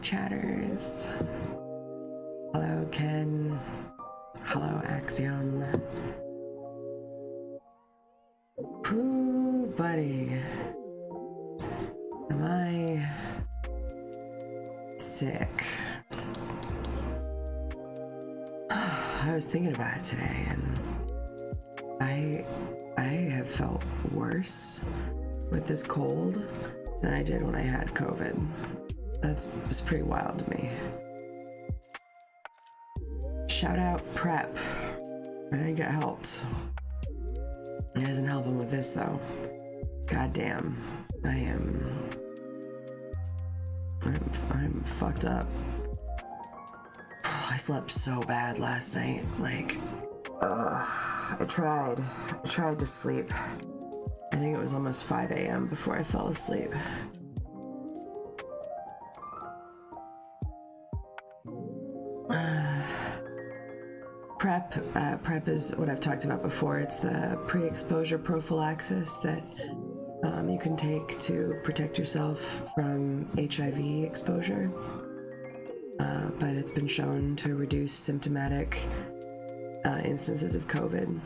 chatters. Hello, Ken. Hello, Axiom. Ooh, buddy. Am I sick? I was thinking about it today, and I have felt worse with this cold than I did when I had COVID. It's pretty wild to me. Shout out Prep. I think it helped. It isn't helping with this though. God damn. I'm fucked up. I slept so bad last night. Like, I tried to sleep. I think it was almost 5 a.m. before I fell asleep. PrEP is what I've talked about before. It's the pre-exposure prophylaxis that you can take to protect yourself from HIV exposure. But it's been shown to reduce symptomatic instances of COVID.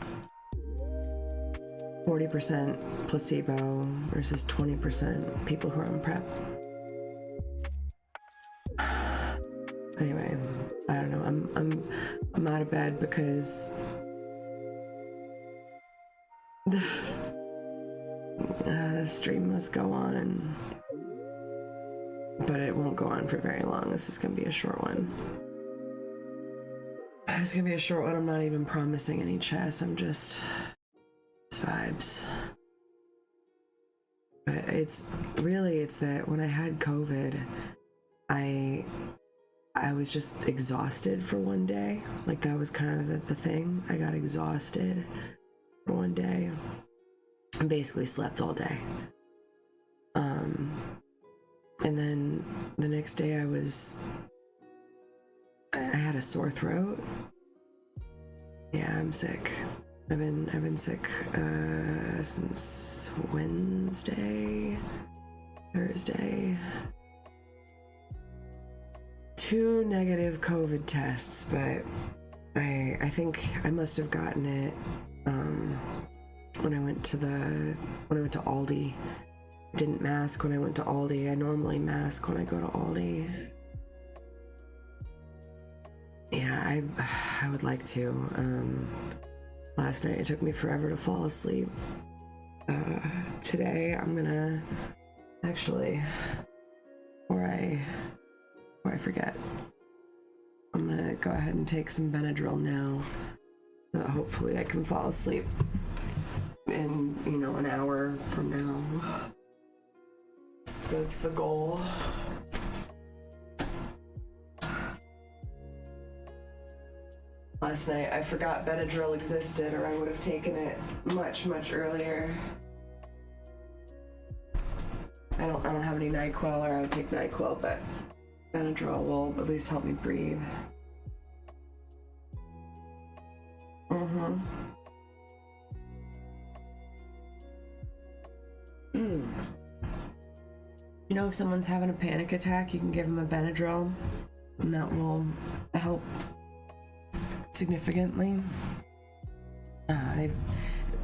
40% placebo versus 20% people who are on PrEP. Anyway, I don't know. I'm out of bed because the stream must go on, but it won't go on for very long. This is gonna be a short one. It's gonna be a short one. I'm not even promising any chess. I'm just vibes. But it's that when I had COVID, I was just exhausted for one day. Like, that was kind of the thing. I got exhausted for one day and basically slept all day. And then the next day I had a sore throat. Yeah, I'm sick. I've been sick since Thursday. 2 negative COVID tests, but I think I must have gotten it when I went to Aldi. I didn't mask when I went to Aldi. I normally mask when I go to Aldi. Yeah, I would like to. Last night it took me forever to fall asleep. Today I'm gonna actually, before I forget, I'm gonna go ahead and take some Benadryl now, so that hopefully I can fall asleep in, an hour from now. That's the goal. Last night I forgot Benadryl existed, or I would have taken it much, much earlier. I don't have any NyQuil, or I would take NyQuil, but Benadryl will at least help me breathe. If someone's having a panic attack, you can give them a Benadryl, and that will help significantly.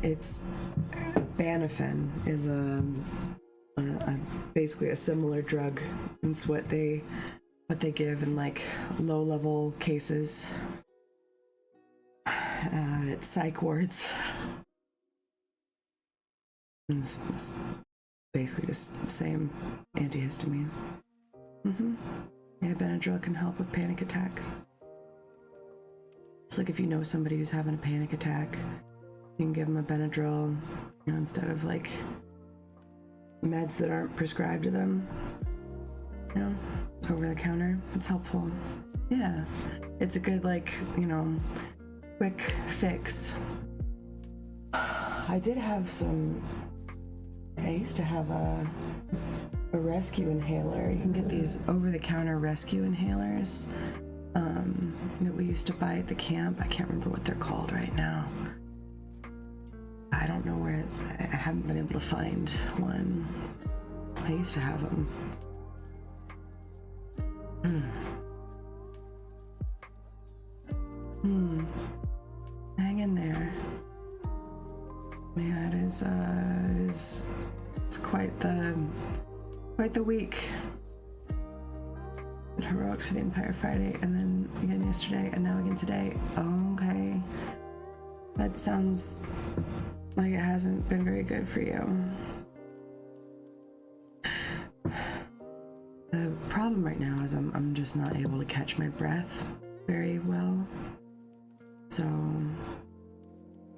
It's Banafen is basically a similar drug. It's what they give in like low-level cases. It's psych wards. It's basically just the same antihistamine. Yeah, Benadryl can help with panic attacks. It's like if you know somebody who's having a panic attack, you can give them a Benadryl, instead of like meds that aren't prescribed to them. Over the counter. It's helpful. Yeah, it's a good quick fix. I used to have a rescue inhaler. You can get these over-the-counter rescue inhalers that we used to buy at the camp. I can't remember what they're called right now. I don't know where. I haven't been able to find one. I used to have them. Hang in there. Yeah, it's quite the week. Heroics for the Empire Friday, and then again yesterday, and now again today. Okay. That sounds like it hasn't been very good for you. The problem right now is I'm just not able to catch my breath very well. So,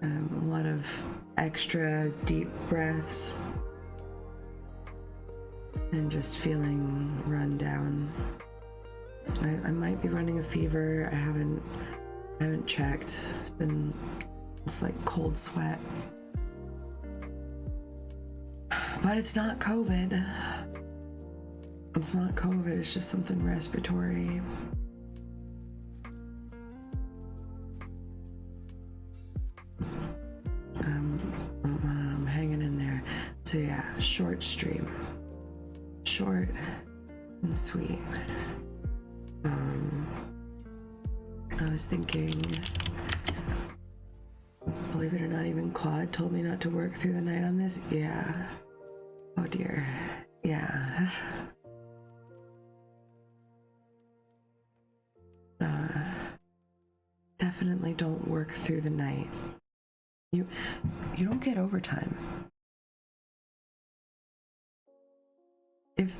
a lot of extra deep breaths and just feeling run down. I might be running a fever. I haven't checked. It's been just like cold sweat. But it's not COVID. It's not COVID, it's just something respiratory. I'm hanging in there. So yeah, short stream. Short and sweet. I was thinking, believe it or not, even Claude told me not to work through the night on this. Yeah. Oh dear. Yeah. Definitely don't work through the night. You don't get overtime. If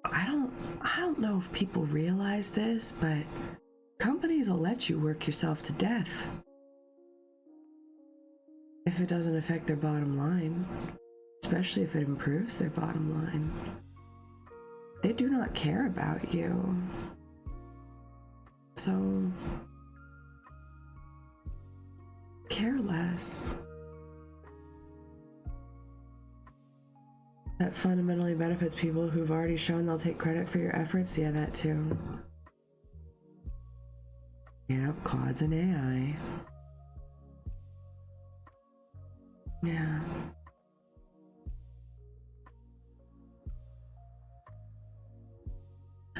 I don't know if people realize this, but companies will let you work yourself to death if it doesn't affect their bottom line, especially if it improves their bottom line. They do not care about you. So care less. That fundamentally benefits people who've already shown they'll take credit for your efforts. Yeah, that too. Yep, Claude's an AI. Yeah.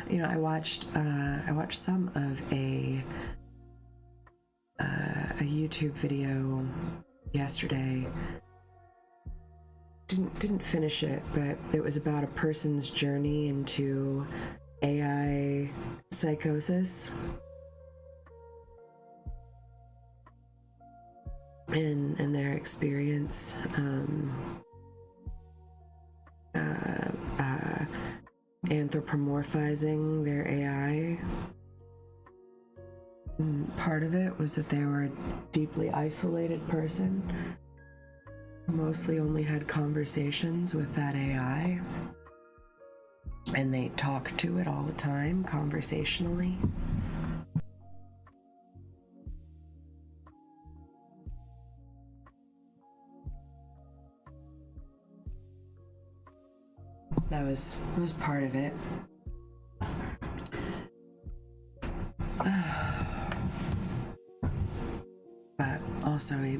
You know, I watched some of a YouTube video yesterday. Didn't finish it, but it was about a person's journey into AI psychosis. And their experience anthropomorphizing their AI. And part of it was that they were a deeply isolated person, mostly only had conversations with that AI, and they talk to it all the time conversationally. That was part of it. But also he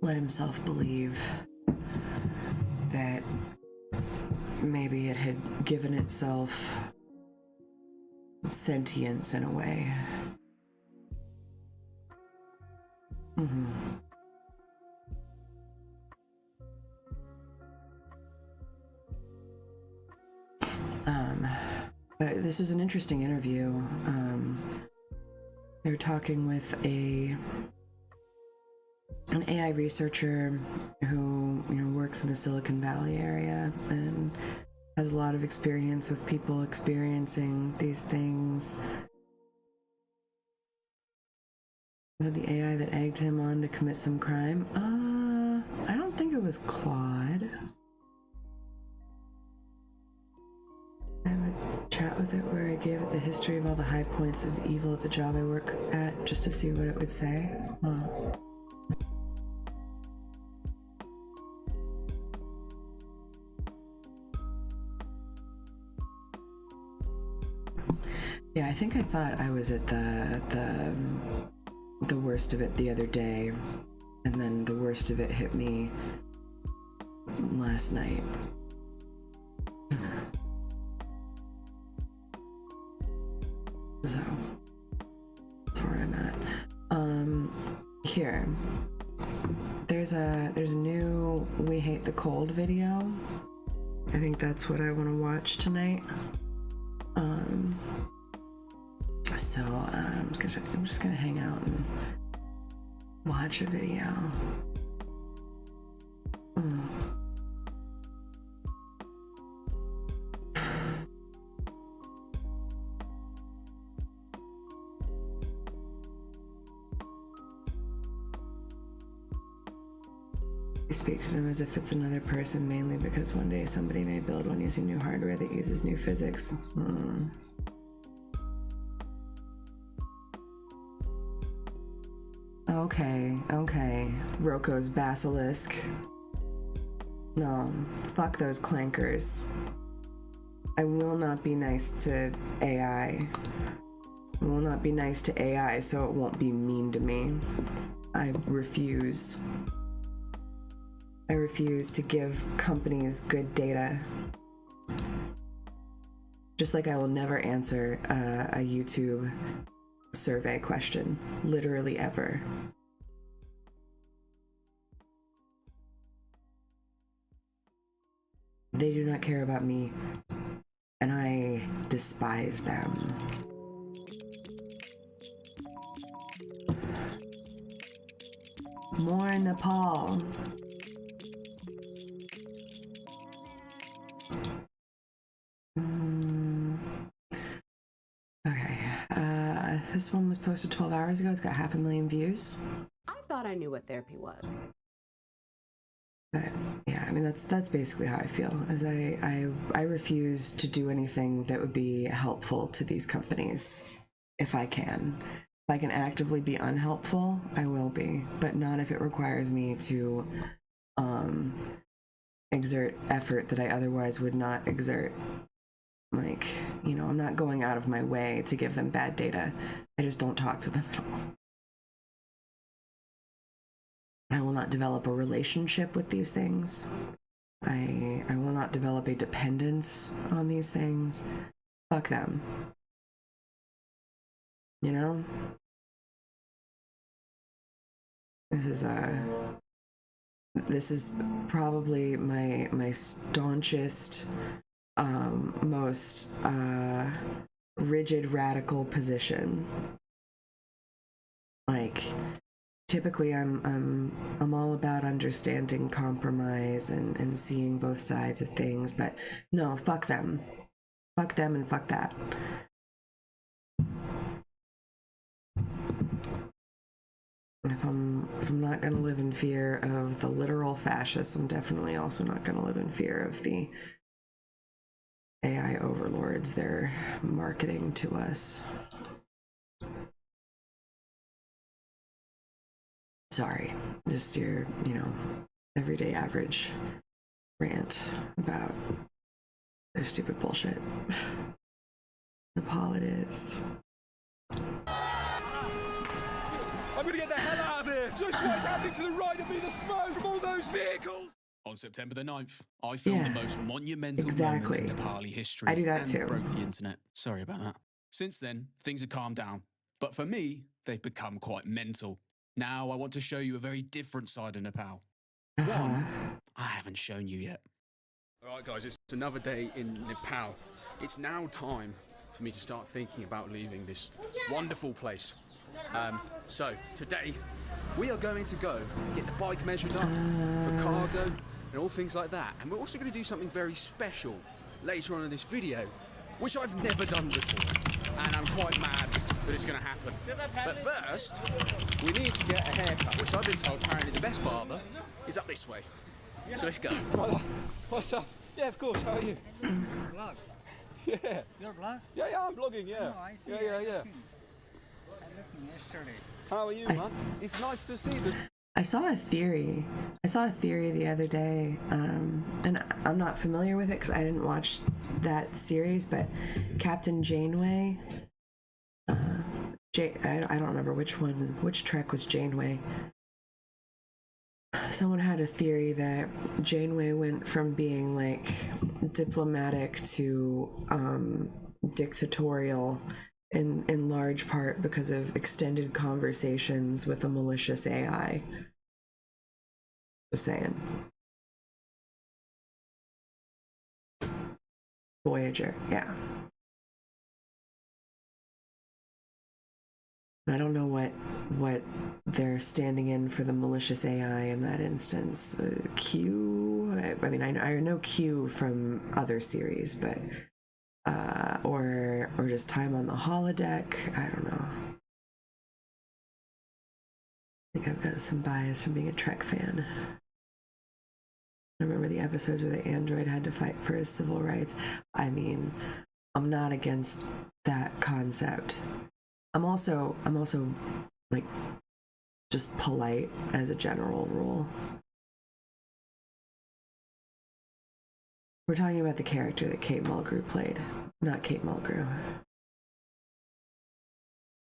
let himself believe that maybe it had given itself sentience in a way. But this was an interesting interview. They were talking with an AI researcher who, you know, works in the Silicon Valley area and has a lot of experience with people experiencing these things. The AI that egged him on to commit some crime. I don't think it was Claude. I have a chat with it where I gave it the history of all the high points of evil at the job I work at, just to see what it would say. Yeah, I think I thought I was at the worst of it the other day, and then the worst of it hit me last night. So that's where I'm at. Here. There's a new We Hate the Cold video. I think that's what I want to watch tonight. So I'm just gonna hang out and watch a video. You speak to them as if it's another person, mainly because one day somebody may build one using new hardware that uses new physics. Okay. Roko's basilisk. No, fuck those clankers. I will not be nice to AI. I will not be nice to AI so it won't be mean to me. I refuse. I refuse to give companies good data. Just like I will never answer a YouTube survey question, literally ever. They do not care about me, and I despise them. More Nepal. Okay, this one was posted 12 hours ago. It's got 500,000 views. I thought I knew what therapy was. But yeah, I mean that's basically how I feel. As I refuse to do anything that would be helpful to these companies if I can. If I can actively be unhelpful, I will be, but not if it requires me to exert effort that I otherwise would not exert. Like, you know, I'm not going out of my way to give them bad data. I just don't talk to them at all. I will not develop a relationship with these things. I will not develop a dependence on these things. Fuck them. You know? This is probably my staunchest, most rigid radical position. Like, typically I'm all about understanding compromise and seeing both sides of things, but no, fuck them. Fuck them and fuck that. If I'm not gonna live in fear of the literal fascists, I'm definitely also not gonna live in fear of the AI overlords they're marketing to us. Sorry, just your, you know, everyday average rant about their stupid bullshit. Nepal it is. I'm gonna get the hell out of here! Just what's happening to the right of me, the smoke from all those vehicles! On September the 9th, I filmed the most monumental exactly. moment in Nepali history. I do that and too. Broke the internet. Sorry about that. Since then, things have calmed down. But for me, they've become quite mental. Now I want to show you a very different side of Nepal. One I haven't shown you yet. Alright guys, it's another day in Nepal. It's now time for me to start thinking about leaving this wonderful place. So today we are going to go get the bike measured up for cargo and all things like that. And we're also going to do something very special later on in this video, which I've never done before. And I'm quite mad that it's going to happen. But first, we need to get a haircut, which I've been told apparently the best barber is up this way. So let's go. What's up? Yeah, of course. How are you? Vlog. Yeah. Your vlog? Yeah, I'm vlogging, yeah. Oh, I see. Yeah. I looking yesterday. How are you, man? It's nice to see the... I saw a theory the other day, and I'm not familiar with it because I didn't watch that series, but Captain Janeway, I don't remember which Trek was Janeway. Someone had a theory that Janeway went from being like diplomatic to dictatorial in large part because of extended conversations with a malicious AI. Just saying. Voyager, yeah. I don't know what they're standing in for the malicious AI in that instance. Q. I mean, I know Q from other series, but or just time on the holodeck. I don't know. I think I've got some bias from being a Trek fan. I remember the episodes where the android had to fight for his civil rights. I mean, I'm not against that concept. I'm also like just polite as a general rule. We're talking about the character that Kate Mulgrew played, not Kate Mulgrew.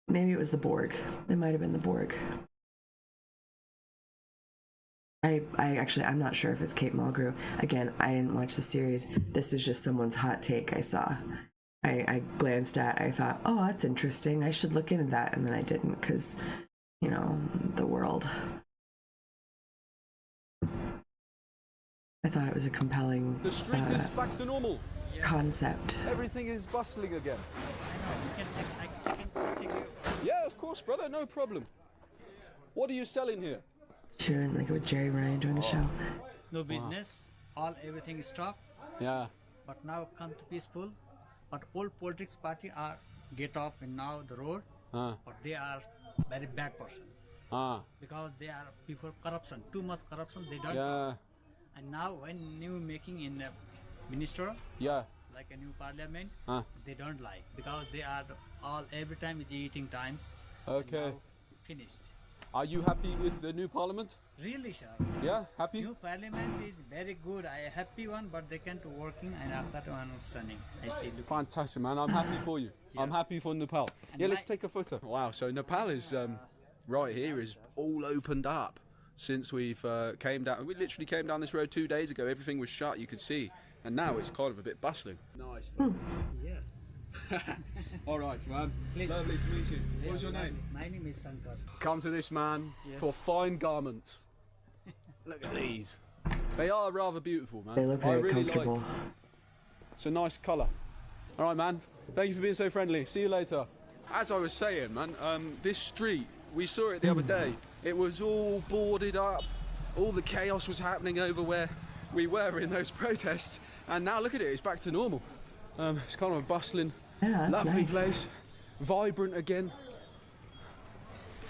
Maybe it was the Borg. It might have been the Borg. I'm not sure if it's Kate Mulgrew. Again, I didn't watch the series. This was just someone's hot take I saw. I glanced at, I thought, oh, that's interesting. I should look into that. And then I didn't because, you know, the world. I thought it was a compelling The street is back to normal. concept. Everything is bustling again. I can take you. Yeah, of course, brother, no problem. What are you selling here? Sure, like with Jerry Ryan doing the show. No business. Everything is stopped. Yeah. But now come to peaceful. But all politics party are get off in now the road. But they are very bad person. Because they are people corruption. Too much corruption. They don't. Yeah. And now when new making in minister. Yeah. Like a new parliament. They don't like because they are every time is eating times. Okay. Now finished. Are you happy with the new parliament? Really, sir. Yeah, happy? New parliament is very good. I happy one, but they can't working and after one sunning. I see. Look. Fantastic, man. I'm happy for you. Yeah. I'm happy for Nepal. And Yeah, let's my- take a photo. Wow, so Nepal is right here is all opened up since we've came down. We literally came down this road 2 days ago. Everything was shut, you could see, and now it's kind of a bit bustling. Nice. Yes. All right, man. Please. Lovely to meet you. What was your Yeah, name? My name is Sankar. Come to this man Yes. for fine garments. Look at these. They are rather beautiful, man. They look I very really comfortable. Like. It's a nice colour. All right, man. Thank you for being so friendly. See you later. As I was saying, man, this street, we saw it the other day. It was all boarded up. All the chaos was happening over where we were in those protests. And now look at it, it's back to normal. It's kind of a bustling, Yeah, that's lovely nice. place. Vibrant again.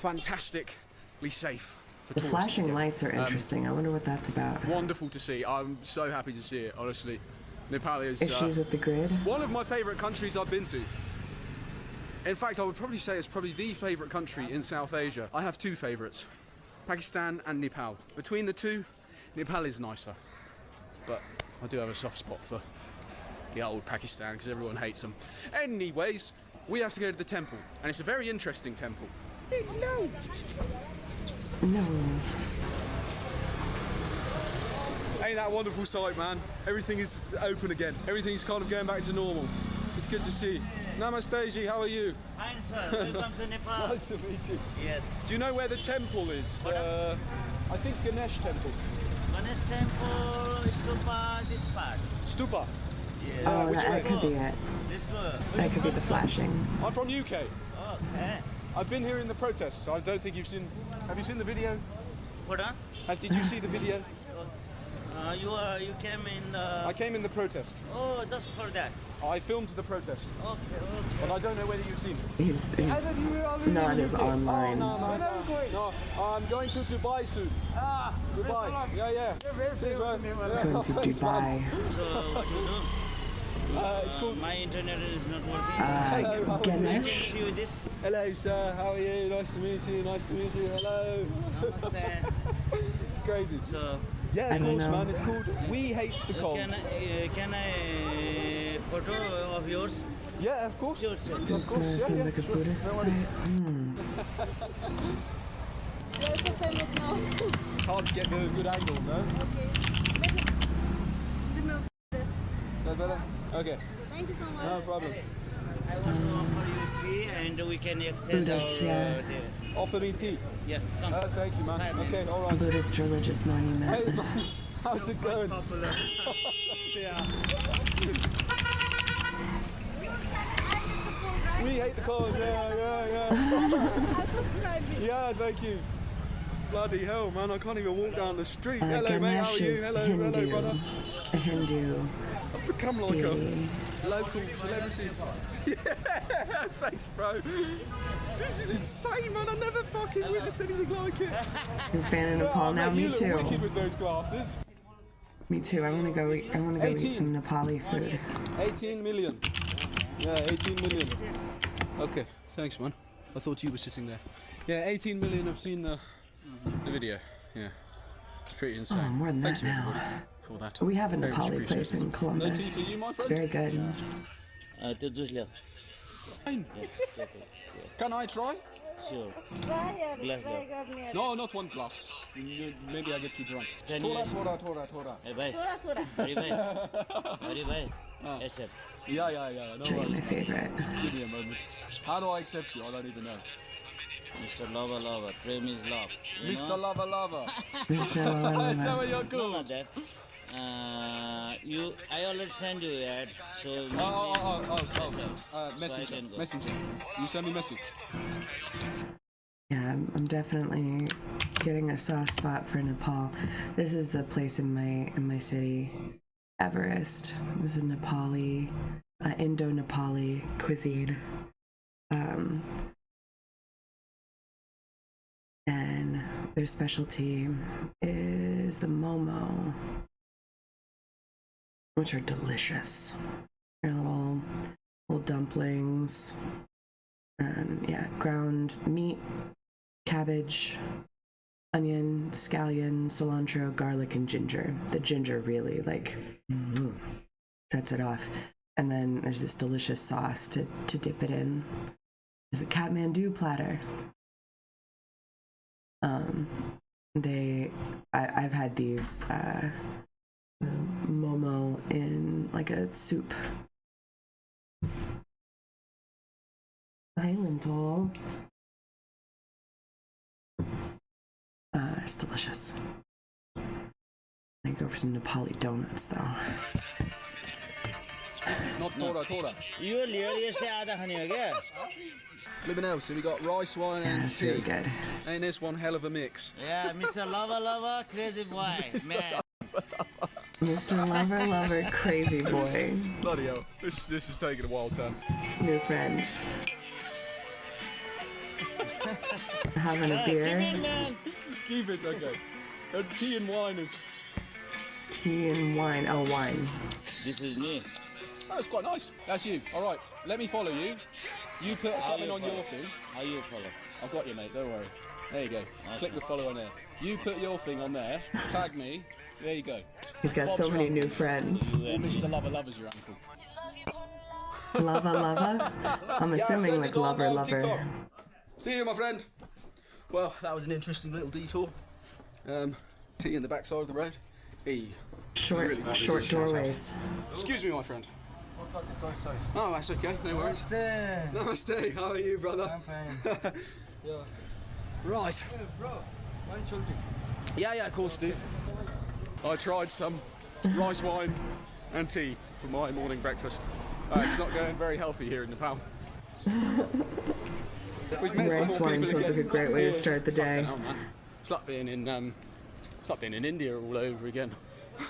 Fantastically safe for The tourists flashing again. lights are interesting. I wonder what that's about. Wonderful to see. I'm so happy to see it, honestly. Nepal is Issues with the grid? one of my favourite countries I've been to. In fact, I would probably say it's probably the favourite country in South Asia. I have two favourites, Pakistan and Nepal. Between the two, Nepal is nicer. But I do have a soft spot for the old Pakistan because everyone hates them. Anyways, we have to go to the temple, and it's a very interesting temple. No. Ain't that a wonderful sight, man? Everything is open again. Everything's kind of going back to normal. It's good to see. Namaste ji, how are you? Fine, sir. Welcome to Nepal. Nice to meet you. Yes. Do you know where the temple is? I think Ganesh temple. Ganesh temple, stupa, this part. Stupa. Yes. Oh, which that way? could be it. Let's go. That could be the flashing. I'm from UK. Okay. I've been here in the protests. I don't think you've seen. Have you seen the video? What on? Did you see the video? You came in the... I came in the protest. Oh, just for that. I filmed the protest, Okay. but I don't know whether you've seen it. He's not as online. No, I'm going to Dubai soon. Dubai. Yeah. Cheers, man. He's going to Dubai. So, what you do? It's called. My internet is not working. I can Ganesh? see you this. Hello, sir. How are you? Nice to meet you. Nice to meet you. Hello. Namaste. It's crazy. So, Yeah, I of don't course, know. man. It's called We Hate the Cold. can I photo of yours? Yeah, of course. Yours. Dude, course, yeah, sounds yeah, like a sure. Buddhist No site. worries. You're so famous now. It's hard to get a good angle, no? Okay. Let me remove this. No better? Okay, Thank you so much. no problem. I want to offer you tea and we can exchange Buddhist, our... yeah. Offer me tea. Yeah, come. Thank you, man. Hi, man. Okay, all A right. Buddhist religious monument. Hey, man. How's it going? Popular. Yeah. We hate the cars. Yeah. Yeah, thank you. Bloody hell, man! I can't even walk down the street. Hello, mate. How Ganesh are you? is Hello, Hindu. brother. A Hindu I've become like deity. a local celebrity. Yeah, thanks, bro. This is insane, man. I never fucking witnessed anything like it. I'm a fan of Nepal now. Mate, Me you look too. wicked with those glasses. Me too. I want to go. I want to go 18. eat some Nepali food. 18 million. Yeah, 18 million. Okay, thanks, man. I thought you were sitting there. Yeah, 18 million. I've seen the video. Yeah, it's pretty insane. Oh, more than Thank that you, now. everybody, for that. We have a Very much Nepali place appreciated. in No tea Columbus. for you, my It's friend? very good. To juice lia. Fine. Can I try? Sure. Try Glass गर्ने No, not one glass. Maybe I get too drunk. 10 Thoda, years. thoda. Hey, bhai. थोडा Hari bhai. Hari bhai. Accept. Yeah. No Show you my worries. favorite. Give me a moment. How do I accept you? I don't even know. Mr. Lover. Prem is love. You Mr. know? Lover. Mr. That's how Lalala. you're No, cool. not that. I already sent you ad. So Messenger. can go. Messenger. You send me message. Yeah, I'm definitely getting a soft spot for Nepal. This is the place in my city, Everest. This is Nepali, Indo-Nepali cuisine. And their specialty is the momo, which are delicious. They're little dumplings. Yeah, ground meat, cabbage, onion, scallion, cilantro, garlic, and ginger. The ginger really sets it off. And then there's this delicious sauce to dip it in. It's a Kathmandu platter. I've had these momo in like a soup. Hi, Lentil. It's delicious. I go for some Nepali donuts though. This is not Thoda. You यस्तै आधा खाने हो क्या? Living else, so we got rice, wine, Yeah, and it's tea. really good. Ain't this one hell of a mix? Yeah, Mr. Lover, crazy boy, man. Mr. Lover, crazy boy. Bloody hell. This is taking a wild turn. This new friend. Having a beer. Keep it, okay. It's tea and wine is... Tea and wine. Oh, wine. This is me. That's quite nice. That's you. All right, let me follow you. You put something on your thing. How you follow? I've got you, mate. Don't worry. There you go. Okay. Click the follow on there. You put your thing on there. Tag me. There you go. He's got so many new friends. Or Mr. Lover's your uncle. Lava? I'm assuming send like it on, lover. TikTok. See you, my friend. Well, that was an interesting little detour. Tea in the backside of the road. Hey. Short Really good. doorways. Excuse me, my friend. Sorry. Oh, that's okay. No worries. Namaste. How are you, brother? I'm fine. Yeah. Right. Bro, wine shooting. Yeah, of course, dude. I tried some rice wine and tea for my morning breakfast. It's not going very healthy here in Nepal. We've met some Rice more wine people sounds like a again. great way to Yeah. start the day. Fucking hell, man. It's like being in India all over again.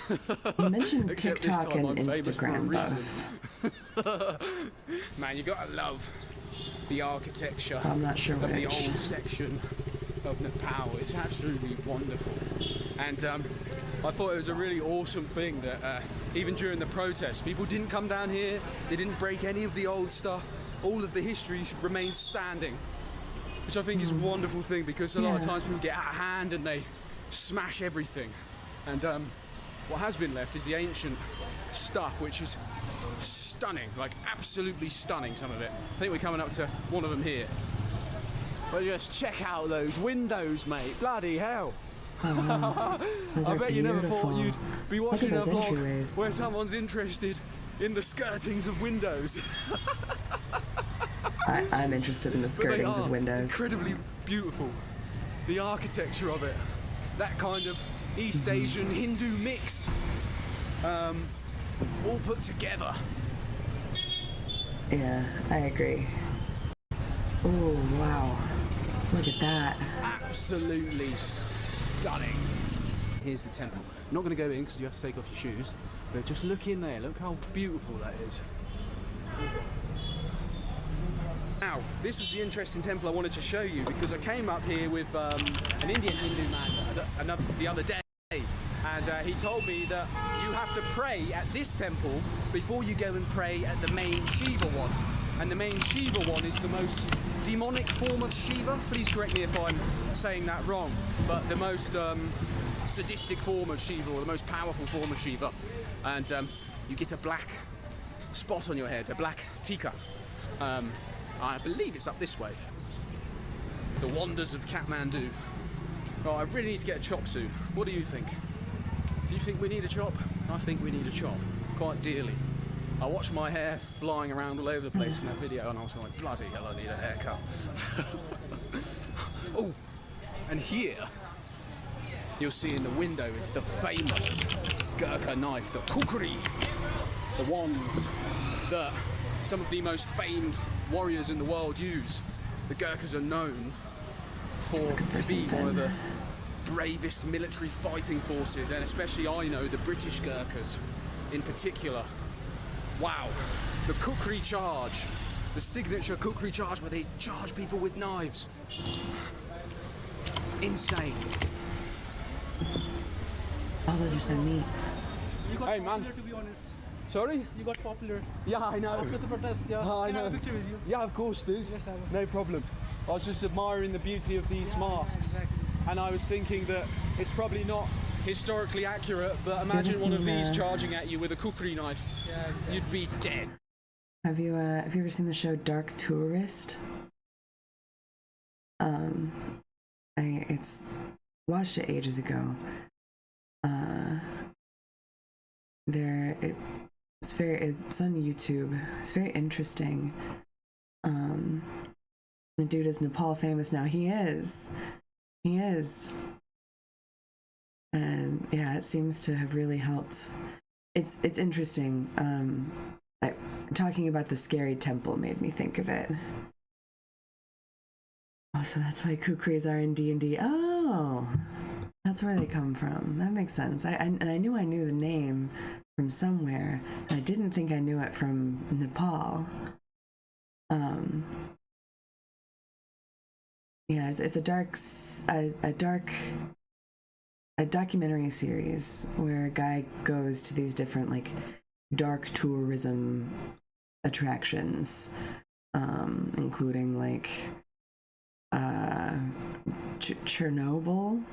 You mentioned Except this TikTok time and I'm famous for a Instagram reason. both. Man, you gotta love the architecture I'm not sure of the which. old section of Nepal. It's absolutely wonderful. And I thought it was a really awesome thing that even during the protests, people didn't come down here, they didn't break any of the old stuff. All of the history remains standing, which I think is a wonderful thing, because a lot of Yeah. times people get out of hand and they smash everything. And what has been left is the ancient stuff, which is stunning, like absolutely stunning, some of it. I think we're coming up to one of them here. But just check out those windows, mate. Bloody hell. Those I are bet you never thought beautiful. you'd be Look at watching a those vlog entryways. where someone's interested in the skirtings of windows. I'm interested in the But they skirtings are of windows. incredibly beautiful. The architecture of it, that kind of East Asian Hindu mix, all put together. Yeah, I agree. Oh, wow. Look at that. Absolutely stunning. Here's the temple. I'm not going to go in because you have to take off your shoes, but just look in there. Look how beautiful that is. Now, this is the interesting temple I wanted to show you because I came up here with an Indian Hindu man the other day, and he told me that you have to pray at this temple before you go and pray at the main Shiva one. And the main Shiva one is the most demonic form of Shiva. Please correct me if I'm saying that wrong, but the most sadistic form of Shiva, or the most powerful form of Shiva. And you get a black spot on your head, a black tika. I believe it's up this way. The wonders of Kathmandu. Oh, I really need to get a chop soon. What do you think? Do you think we need a chop? I think we need a chop, quite dearly. I watched my hair flying around all over the place in that video and I was like, bloody hell, I need a haircut. Oh, and here, you'll see in the window is the famous Gurkha knife, the kukri. The ones that some of the most famed warriors in the world use. The Gurkhas are known to be one of the bravest military fighting forces, and especially I know the British Gurkhas in particular. Wow, the kukri charge, the signature kukri charge where they charge people with knives. Insane. Oh, those are so neat. You got Hey, man. popular, to be honest. Sorry? You got popular. Yeah, I know. After the protest, yeah. Oh, I Can I have know. a picture with you? Yeah, of course, dude. Let's have it. No problem. I was just admiring the beauty of these masks. Exactly. And I was thinking that it's probably not historically accurate, but imagine one of seen these the- charging at you with a kukri knife. Yeah, exactly. You'd be dead. Have you ever seen the show Dark Tourist? It's watched it ages ago. It's on YouTube. It's very interesting. The dude is Nepal famous now. He is. And yeah, it seems to have really helped. It's interesting. Talking about the scary temple made me think of it. Oh, so that's why kukris are in D&D. Oh, that's where they come from. That makes sense. I knew I knew the name from somewhere. I didn't think I knew it from Nepal. Yeah, it's a documentary series where a guy goes to these different like dark tourism attractions, including like Chernobyl.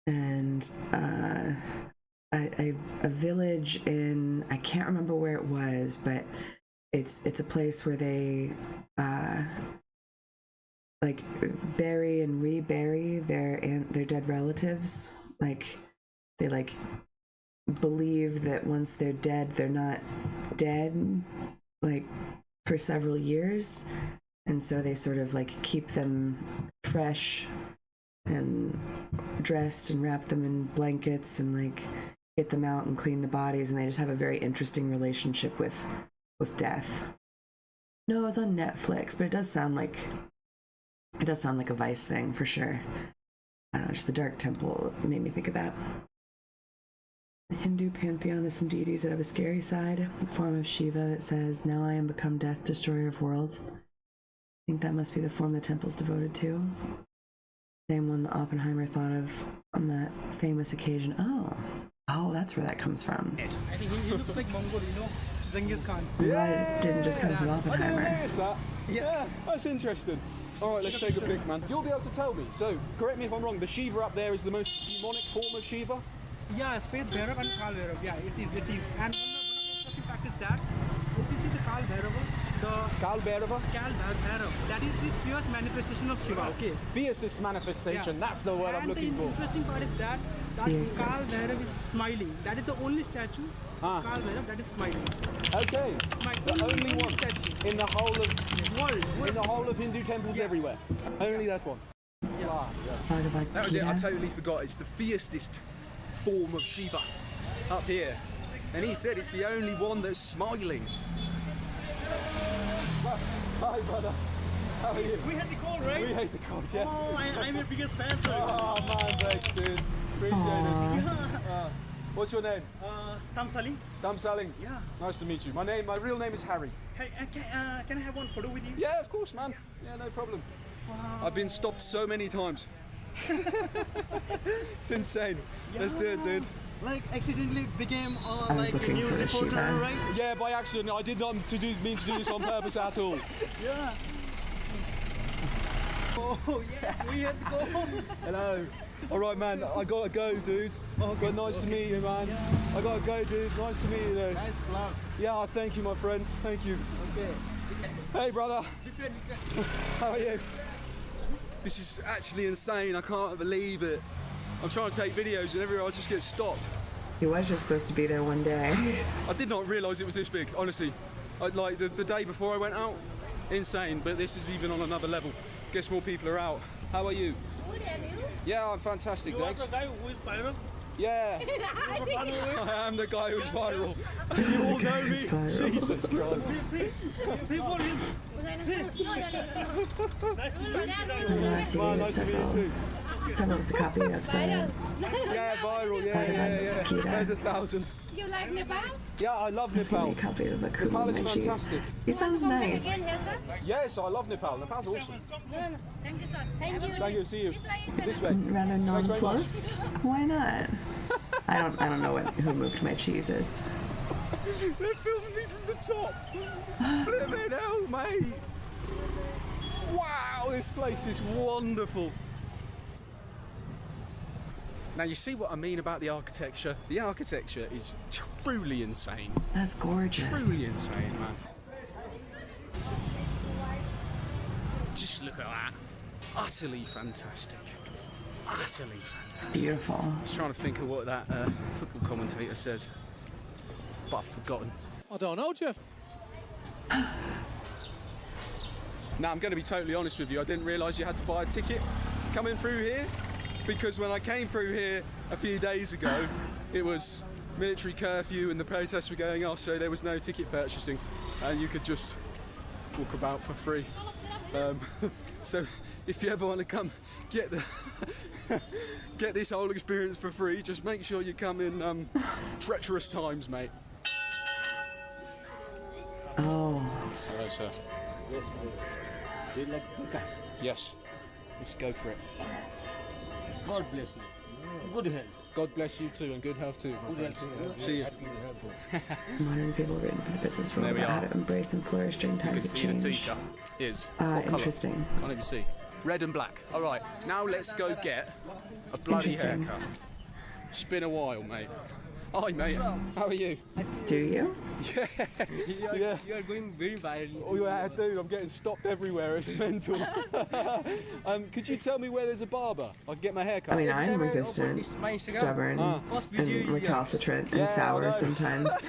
And a village in, I can't remember where it was, but it's a place where they like bury and rebury their dead relatives. Like they like believe that once they're dead, they're not dead like for several years, and so they sort of like keep them fresh and dressed and wrap them in blankets and like get them out and clean the bodies, and they just have a very interesting relationship with death. No, it was on Netflix, but it does sound like a Vice thing for sure. I don't know, just the Dark Temple made me think of that. The Hindu pantheon is some deities that have a scary side, the form of Shiva that says, "Now I am become death, destroyer of worlds." I think that must be the form the temple's devoted to. Same one that Oppenheimer thought of on that famous occasion. Oh, that's where that comes from. I think he looks like Mongol, you know, Genghis Khan. Why didn't just come from I didn't Oppenheimer? notice that. Yeah, that's interesting. All right, let's take a pic, man. You'll be able to tell me. So, correct me if I'm wrong. The Shiva up there is the most demonic form of Shiva. Yeah, Sveth Bhairav and Kal Bhairav. Yeah, it is. And one of the interesting fact is that if you see the Kal Bhairava, Kal Bhairava? Kal Bhairav. That is the fierce manifestation of Shiva. Okay. Fiercest manifestation. Yeah. That's the word I'm And looking the for. interesting part is that Kal Fiercest. Bhairav is smiling. That is the only statue of Kal Bhairav that is smiling. Okay. The only one statue. in the whole of World. in the whole of Hindu temples everywhere. Only that one. Bhagavad That was it. I Gita. totally forgot. It's the fiercest form of Shiva up here, and he said it's the only one that's smiling. Hi, brother. How are you? We had the call, right? We hate the cold, yeah. Oh, I'm your biggest fan, sir. Oh man, thanks, dude. Appreciate it. What's your name? Tam Saling. Dam Saling. Yeah. Nice to meet you. My real name is Harry. Hey, can I have one photo with you? Yeah, of course, man. Yeah, no problem. I've been stopped so many times. It's insane. Let's do it, dude. Like accidentally became I was like a looking news for the reporter, Shiva. right? Yeah, by accident. I did not mean to do this on purpose at all. Yeah. Oh yes, we had to go. Hello. All right, man. I gotta go, dude. But nice to meet you, man. I gotta go, dude. Nice to meet you, though. Nice vlog. Yeah, thank you, my friend. Thank you. Okay. Hey, brother. How are you? This is actually insane. I can't believe it. I'm trying to take videos and everywhere I just get stopped. He was just supposed to be there one day. I did not realise it was this big, honestly. Like the day before I went out, insane, but this is even on another level. Guess more people are out. How are you? Good, and you? Yeah, I'm fantastic, You are thanks. the guy who is viral? Yeah, I think I am the guy who's viral. You all know me? He's viral. Jesus Christ. People is Nice Nice to meet you too. So that was a copy of the. Yeah, viral. Yeah. Gita. There's 1,000. you like Nepal? Yeah, I love That's gonna Nepal. be a copy of the Nepal is Kumail fantastic. He sounds nice. Again, yes, sir? Yes, I love Nepal. Nepal's awesome. No. Thank you, sir. Thank you. Thank you. See you. This way is This way. Rather very much. nonplussed. Why not? I don't know who moved my cheeses. They're filming me from the top. Flipping hell, mate. Wow, this place is wonderful. Now you see what I mean about the architecture? The architecture is truly insane. That's gorgeous. Truly insane, man. Just look at that. Utterly fantastic. Utterly fantastic. Beautiful. I was trying to think of what that football commentator says, but I've forgotten. I don't know, Jeff. Now, I'm going to be totally honest with you. I didn't realise you had to buy a ticket coming through here, because when I came through here a few days ago, it was military curfew and the protests were going off, so there was no ticket purchasing, and you could just walk about for free. So, if you ever want to come get the get this whole experience for free, just make sure you come in treacherous times, mate. Oh, Sorry, sir. Yes. Let's go for it. God bless you. Good health. God bless you too, and good health too, my friend. See you. modern people written for the business world There we about how are. to embrace and flourish during You can times of see the change. teacher is what colour? Interesting. Can't even see. Red and black. All right, now let's go get a bloody Interesting. haircut. It's been a while, mate. Hi, mate. How are you? Do you? Yeah. You are going very viral. Oh yeah, dude, I'm getting stopped everywhere. It's mental. Could you tell me where there's a barber? I can get my hair cut. I mean, I'm resistant, stubborn, and recalcitrant, and sour I know. sometimes.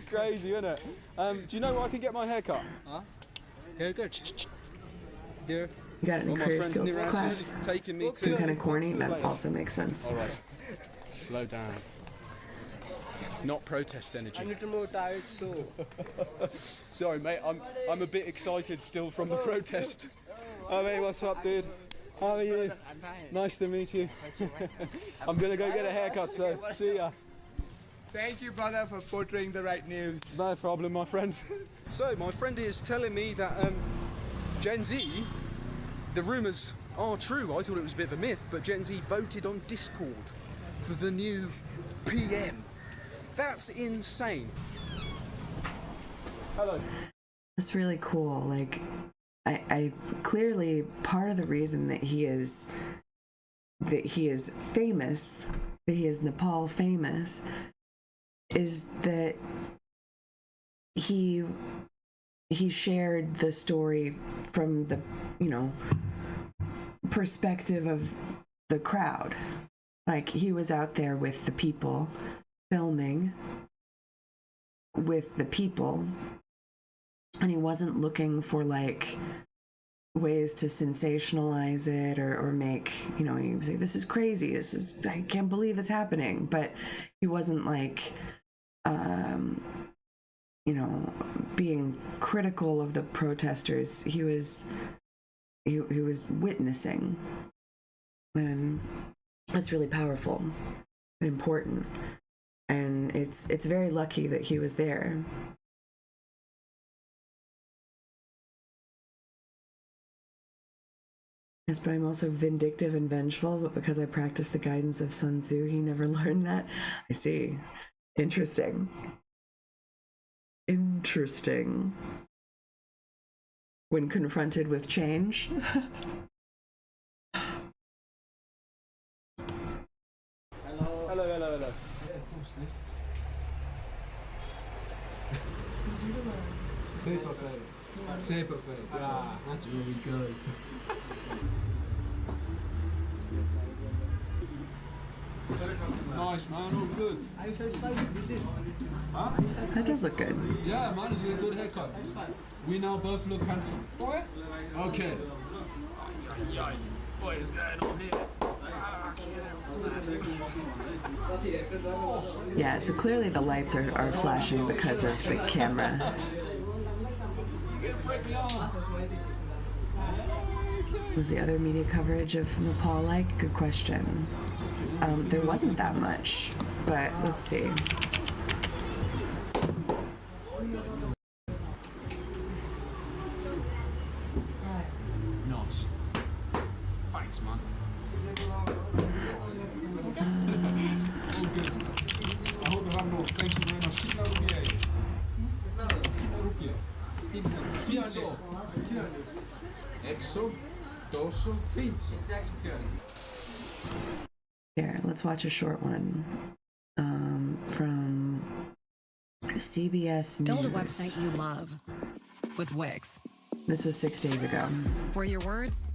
Crazy, isn't it? Do you know where I can get my hair cut? Haircut. There. You got it in All my career friends in skills the class. is taking me Some to. kind of corny. That also makes sense. All right. Slow down. Not protest energy. little more tired, so. Sorry, mate. I'm a bit excited still from the protest. Oh, hey, what's up, dude? How are you? Nice to meet you. I'm gonna go get a haircut, so see ya. Thank you, brother, for portraying the right news. No problem, my friend. So, my friend is telling me that Gen Z, the rumours are true. I thought it was a bit of a myth, but Gen Z voted on Discord for the new PM. That's insane. Hello. That's really cool. Like, I clearly part of the reason that he is famous, that he is Nepal famous, is that he he shared the story from the, perspective of the crowd. Like, he was out there with the people, filming with the people, and he wasn't looking for like ways to sensationalize it or make, he would say, this is crazy, I can't believe it's happening, but he wasn't like being critical of the protesters. He was witnessing, and it's really powerful and important, and it's very lucky that he was there. Yes, but I'm also vindictive and vengeful, but because I practice the guidance of Sun Tzu, he never learned that. I see. Interesting. When confronted with change. Hello. Taper face. Yeah, that's really good. Nice, man. All good. Are you satisfied with this? Huh? That does look good. Yeah, man. It's a good haircut. We now both look handsome. Okay. What is going on here? Yeah, so clearly the lights are flashing because of the camera. Was the other media coverage of Nepal like? Good question. There wasn't that much, but let's see. Nice. Thanks, man. All good. I hope you have no. Thank you very much. Kitna rupiya hai? Kitna rupiya? 300. 100, 200, 300. Here, let's watch a short one from CBS News. Build a website you love with Wix. This was 6 days ago. For your words,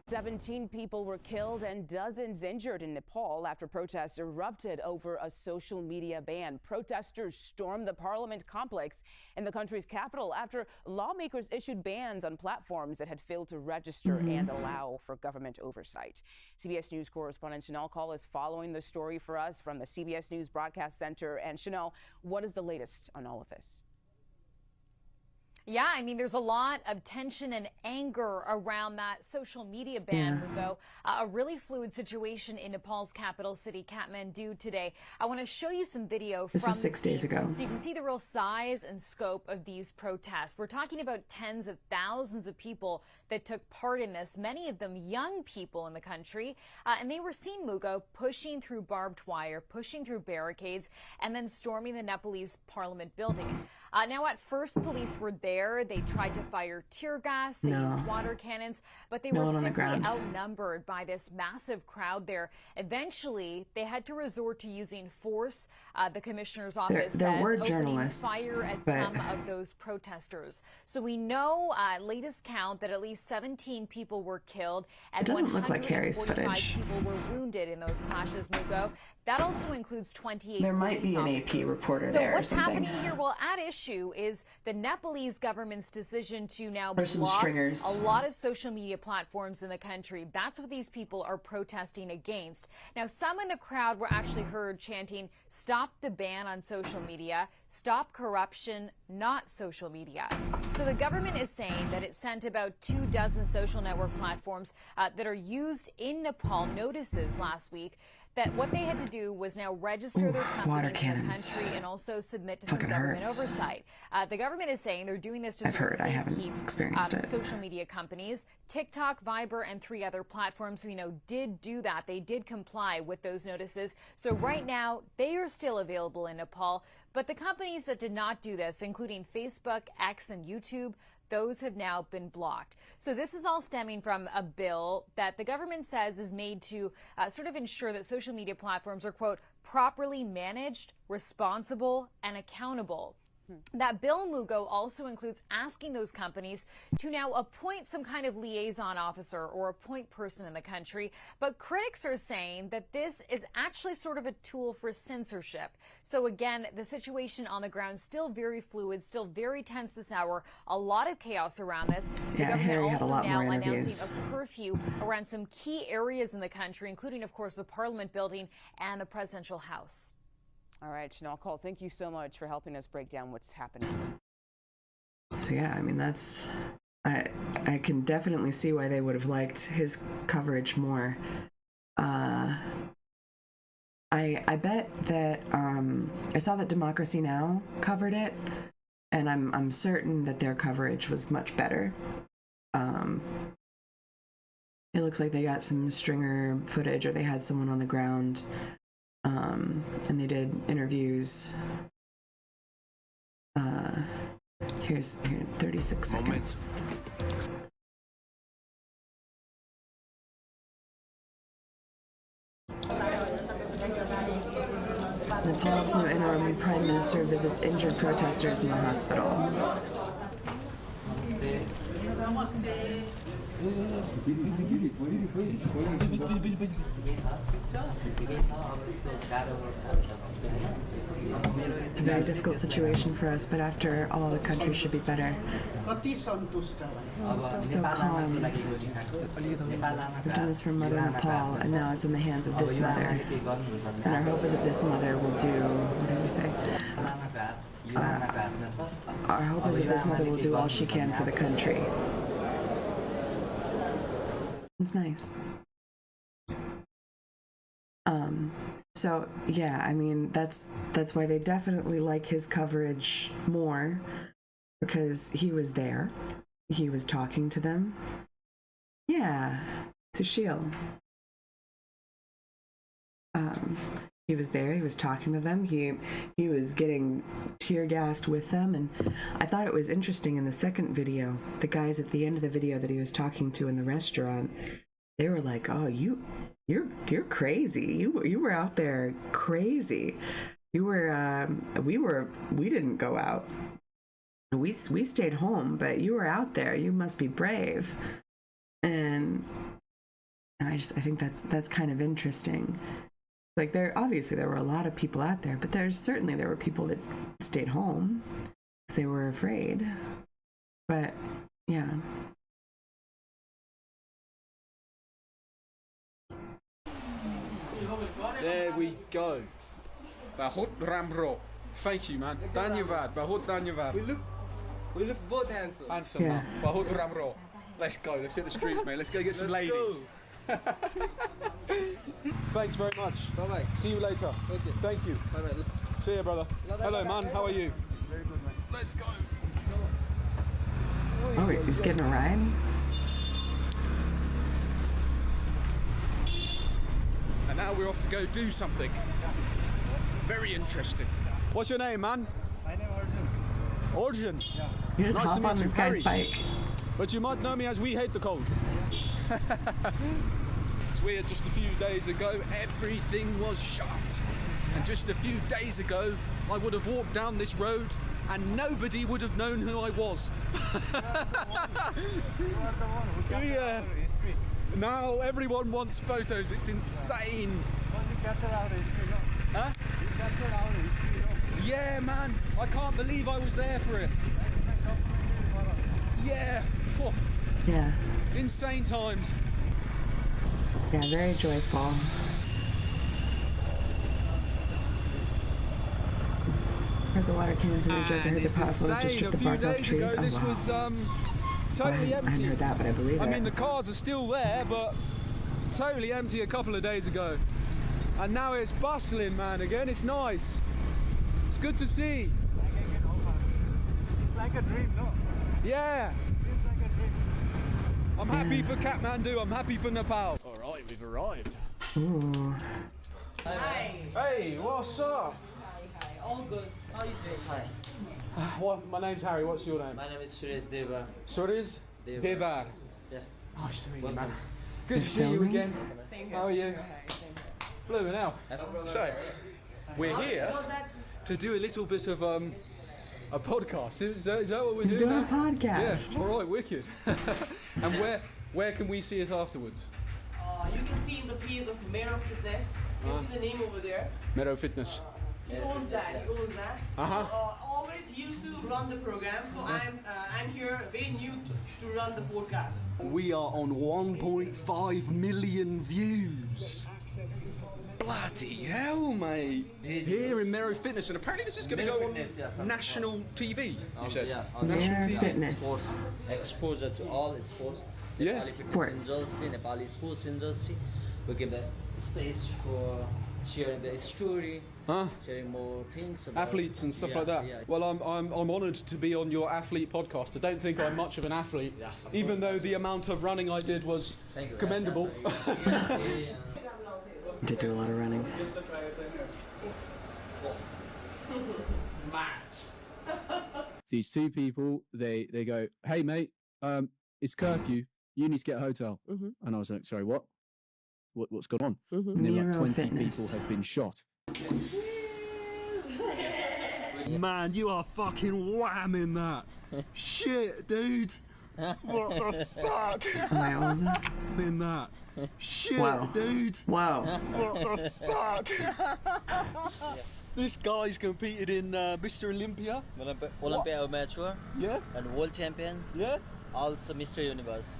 17 people were killed and dozens injured in Nepal after protests erupted over a social media ban. Protesters stormed the parliament complex in the country's capital after lawmakers issued bans on platforms that had failed to register and allow for government oversight. CBS News correspondent Chanel Call is following the story for us from the CBS News Broadcast Center. And Chanel, what is the latest on all of this? Yeah, I mean, there's a lot of tension and anger around that social media ban, Mugo. A really fluid situation in Nepal's capital city, Kathmandu, today. I want to show you some video This from was 6 days ago. so you can see the real size and scope of these protests. We're talking about tens of thousands of people that took part in this, many of them young people in the country. And they were seen, Mugo, pushing through barbed wire, pushing through barricades, and then storming the Nepalese parliament building. Now, at first, police were there. They tried to fire tear gas, they used water cannons, but they were simply outnumbered by this massive crowd there. Eventually, they had to resort to using force. The commissioner's office there were says journalists, opening fire at some of those protesters. So we know, latest count, that at least 17 people were killed and it doesn't look like Harry's 145 footage. people were wounded in those clashes, Mugo. That also includes 28 There might be an police AP reporter so there or what's something. happening here? Well, at issue is the Nepalese government's decision to now Or some block stringers. a lot of social media platforms in the country. That's what these people are protesting against. Now, some in the crowd were actually heard chanting, "Stop the ban on social media, stop corruption, not social media." So the government is saying that it sent about 24 social network platforms that are used in Nepal notices last week that what they had to do was now register their companies in the country and also submit to some government oversight. The government is saying they're doing this to keep social media companies. TikTok, Viber, and 3 other platforms we know did do that. They did comply with those notices. So right now, they are still available in Nepal. But the companies that did not do this, including Facebook, X, and YouTube, those have now been blocked. So this is all stemming from a bill that the government says is made to sort of ensure that social media platforms are, quote, properly managed, responsible, and accountable. That bill, Mugo, also includes asking those companies to now appoint some kind of liaison officer or a point person in the country. But critics are saying that this is actually sort of a tool for censorship. So again, the situation on the ground still very fluid, still very tense this hour. A lot of chaos around this. Yeah, the government Harry had a also lot now more interviews. announcing a curfew around some key areas in the country, including, of course, the Parliament building and the presidential house. All right, Chanel Cole, thank you so much for helping us break down what's happening. So yeah, I mean, that's, I can definitely see why they would have liked his coverage more. I bet that I saw that Democracy Now! Covered it, and I'm certain that their coverage was much better. It looks like they got some stringer footage, or they had someone on the ground, and they did interviews. Here, 36 seconds. Nepal's new interim prime minister visits injured protesters in the hospital. It's a very difficult situation for us, but after all, the country should be better. So calm. We've done this for Mother Nepal, and now it's in the hands of this mother. And our hope is that this mother will do, what did you say? Our hope is that this mother will do all she can for the country. It's nice. So yeah, I mean, that's why they definitely like his coverage more, because he was there, he was talking to them. Yeah, Sushil. He was there, he was talking to them, he was getting tear gassed with them, and I thought it was interesting in the second video, the guys at the end of the video that he was talking to in the restaurant, they were like, "Oh, you're crazy. You were out there crazy. You were we didn't go out. We stayed home, but you were out there. You must be brave." And I think that's kind of interesting. Like, there were a lot of people out there, but there were people that stayed home because they were afraid. But yeah. There we go. Bahut Ramro. Thank you, man. Dhanyavad. Bahut Dhanyavad. We look both handsome. Handsome, Yeah. man. Bahut Ramro. Let's go. Let's hit the streets, mate. Let's go get some ladies. Thanks very much. Bye bye. See you later. Okay. Thank you. Bye bye. See you, brother. Hello, man. How are you? Very good, man. Let's go. Oh, he's getting a ride? And now we're off to go do something very interesting. What's your name, man? My name is Arjun. Origin. Yeah. You just Nice to hop meet on you, this guy's Harry. bike. But you might know me as We Hate the Cold. It's weird, just a few days ago, everything was shut. And just a few days ago, I would have walked down this road and nobody would have known who I was. Yeah. Now everyone wants photos. It's insane. Huh? Yeah, man. I can't believe I was there for it. Yeah. Phew. Yeah. Insane times. Yeah, very joyful. Heard the water cannons when we drove. I heard the It's powerful just insane. strip the A few bark off days trees. ago, Oh, this wow. was Well, I totally empty. hadn't heard that, but I believe I it. mean, the cars are still there, but totally empty a couple of days ago. And now it's bustling, man, again. It's nice. It's good to see. It's like a dream, no? Yeah. It's like a dream. I'm happy for Kathmandu. I'm happy for Nepal. All right, we've arrived. Ooh. Hi. Hey, what's up? Hi. All good. How are you doing? Hi. My name's Harry. What's your name? My name is Suresh Deva. Suresh Devar. Yeah. Nice to meet you, Welcome. man. Good to You see you filming? again. How are you? Blue now. So, we're here to do a little bit of a A podcast? Is that what we're He's doing doing a now? podcast. Yeah, all right, wicked. And where can we see it afterwards? You can see in the page of Meadow Fitness. You can see the name over there. Meadow Fitness. He owns that. Always used to run the program, so I'm here, very new to run the podcast. We are on 1.5 million views. Bloody hell, mate! Here in Mero Fitness, and apparently this is going to go on national TV. You said Mero Fitness. Sports, exposure to all sports. Yes. Sports. Nepali sports industry. We give the space for sharing the story, sharing more things about Athletes and stuff like that. Yeah. Well, I'm honoured to be on your athlete podcast. I don't think I'm much of an athlete, even though the amount of running I did was commendable. Did do a lot of running. These two people, they go, "Hey mate, it's curfew. You need to get a hotel." And I was like, "Sorry, what? What's going on?" And then like 20 people have been shot. Man, you are fucking whamming that. Shit, dude. What the fuck? In that. Shit, Wow. dude. Wow. What the fuck? This guy's competed in Mr. Olympia. Olympia Amateur. Yeah. And world champion. Yeah. Also Mr. Universe.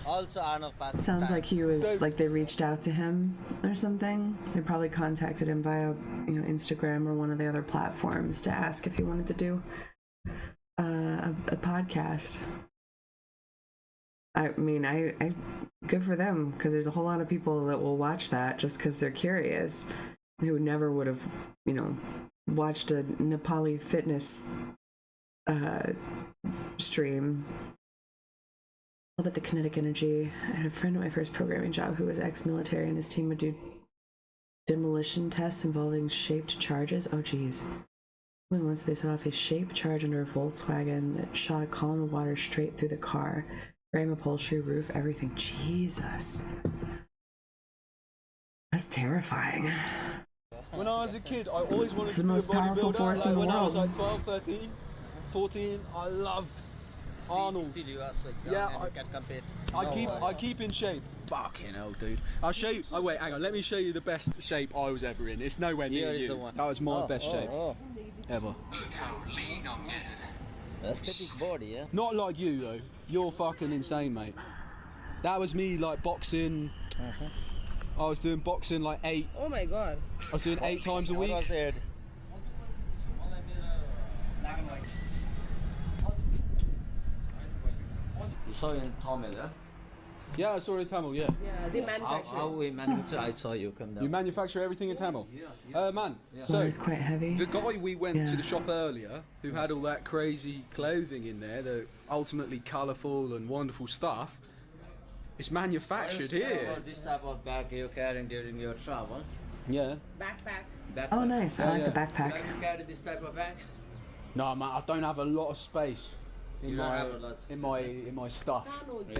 Also Arnold Classic. Sounds like he was like they reached out to him or something. They probably contacted him via Instagram or one of the other platforms to ask if he wanted to do a podcast. I mean, I good for them, because there's a whole lot of people that will watch that just because they're curious, who never would have watched a Nepali fitness stream. All about the kinetic energy. I had a friend at my first programming job who was ex-military, and his team would do demolition tests involving shaped charges. Oh geez. Once they set off a shaped charge under a Volkswagen that shot a column of water straight through the car. Frame, upholstery, roof, everything. Jesus. That's terrifying. When I was a kid, I always wanted It's to the be most a powerful bodybuilder. force in the When I was world. like 12, 13, 14, I loved Arnold. Still you are so young Yeah, and you can compete. I keep in shape. Fucking hell, dude. I'll show you. Oh wait, hang on. Let me show you the best shape I was ever in. It's nowhere near Here is you. the one. That was my best shape ever. Aesthetic body, yeah. Not like you though. You're fucking insane, mate. That was me like boxing. I was doing boxing like 8. Oh my god. I was doing 8 times a week. What was it? You saw in Tamil, yeah? Yeah, I saw it in Tamil, yeah. Yeah, they manufacture. How we manufacture? I saw you come down. You manufacture everything in Tamil? Man, So it's quite heavy. The guy we went to the shop earlier, who had all that crazy clothing in there, the ultimately colourful and wonderful stuff, it's manufactured here. This type of bag you're carrying during your travel. Yeah. Backpack. Oh nice, I like the You backpack. like to carry this type of bag? No, man, I don't have a lot of space in You don't my have a lot of in my stuff.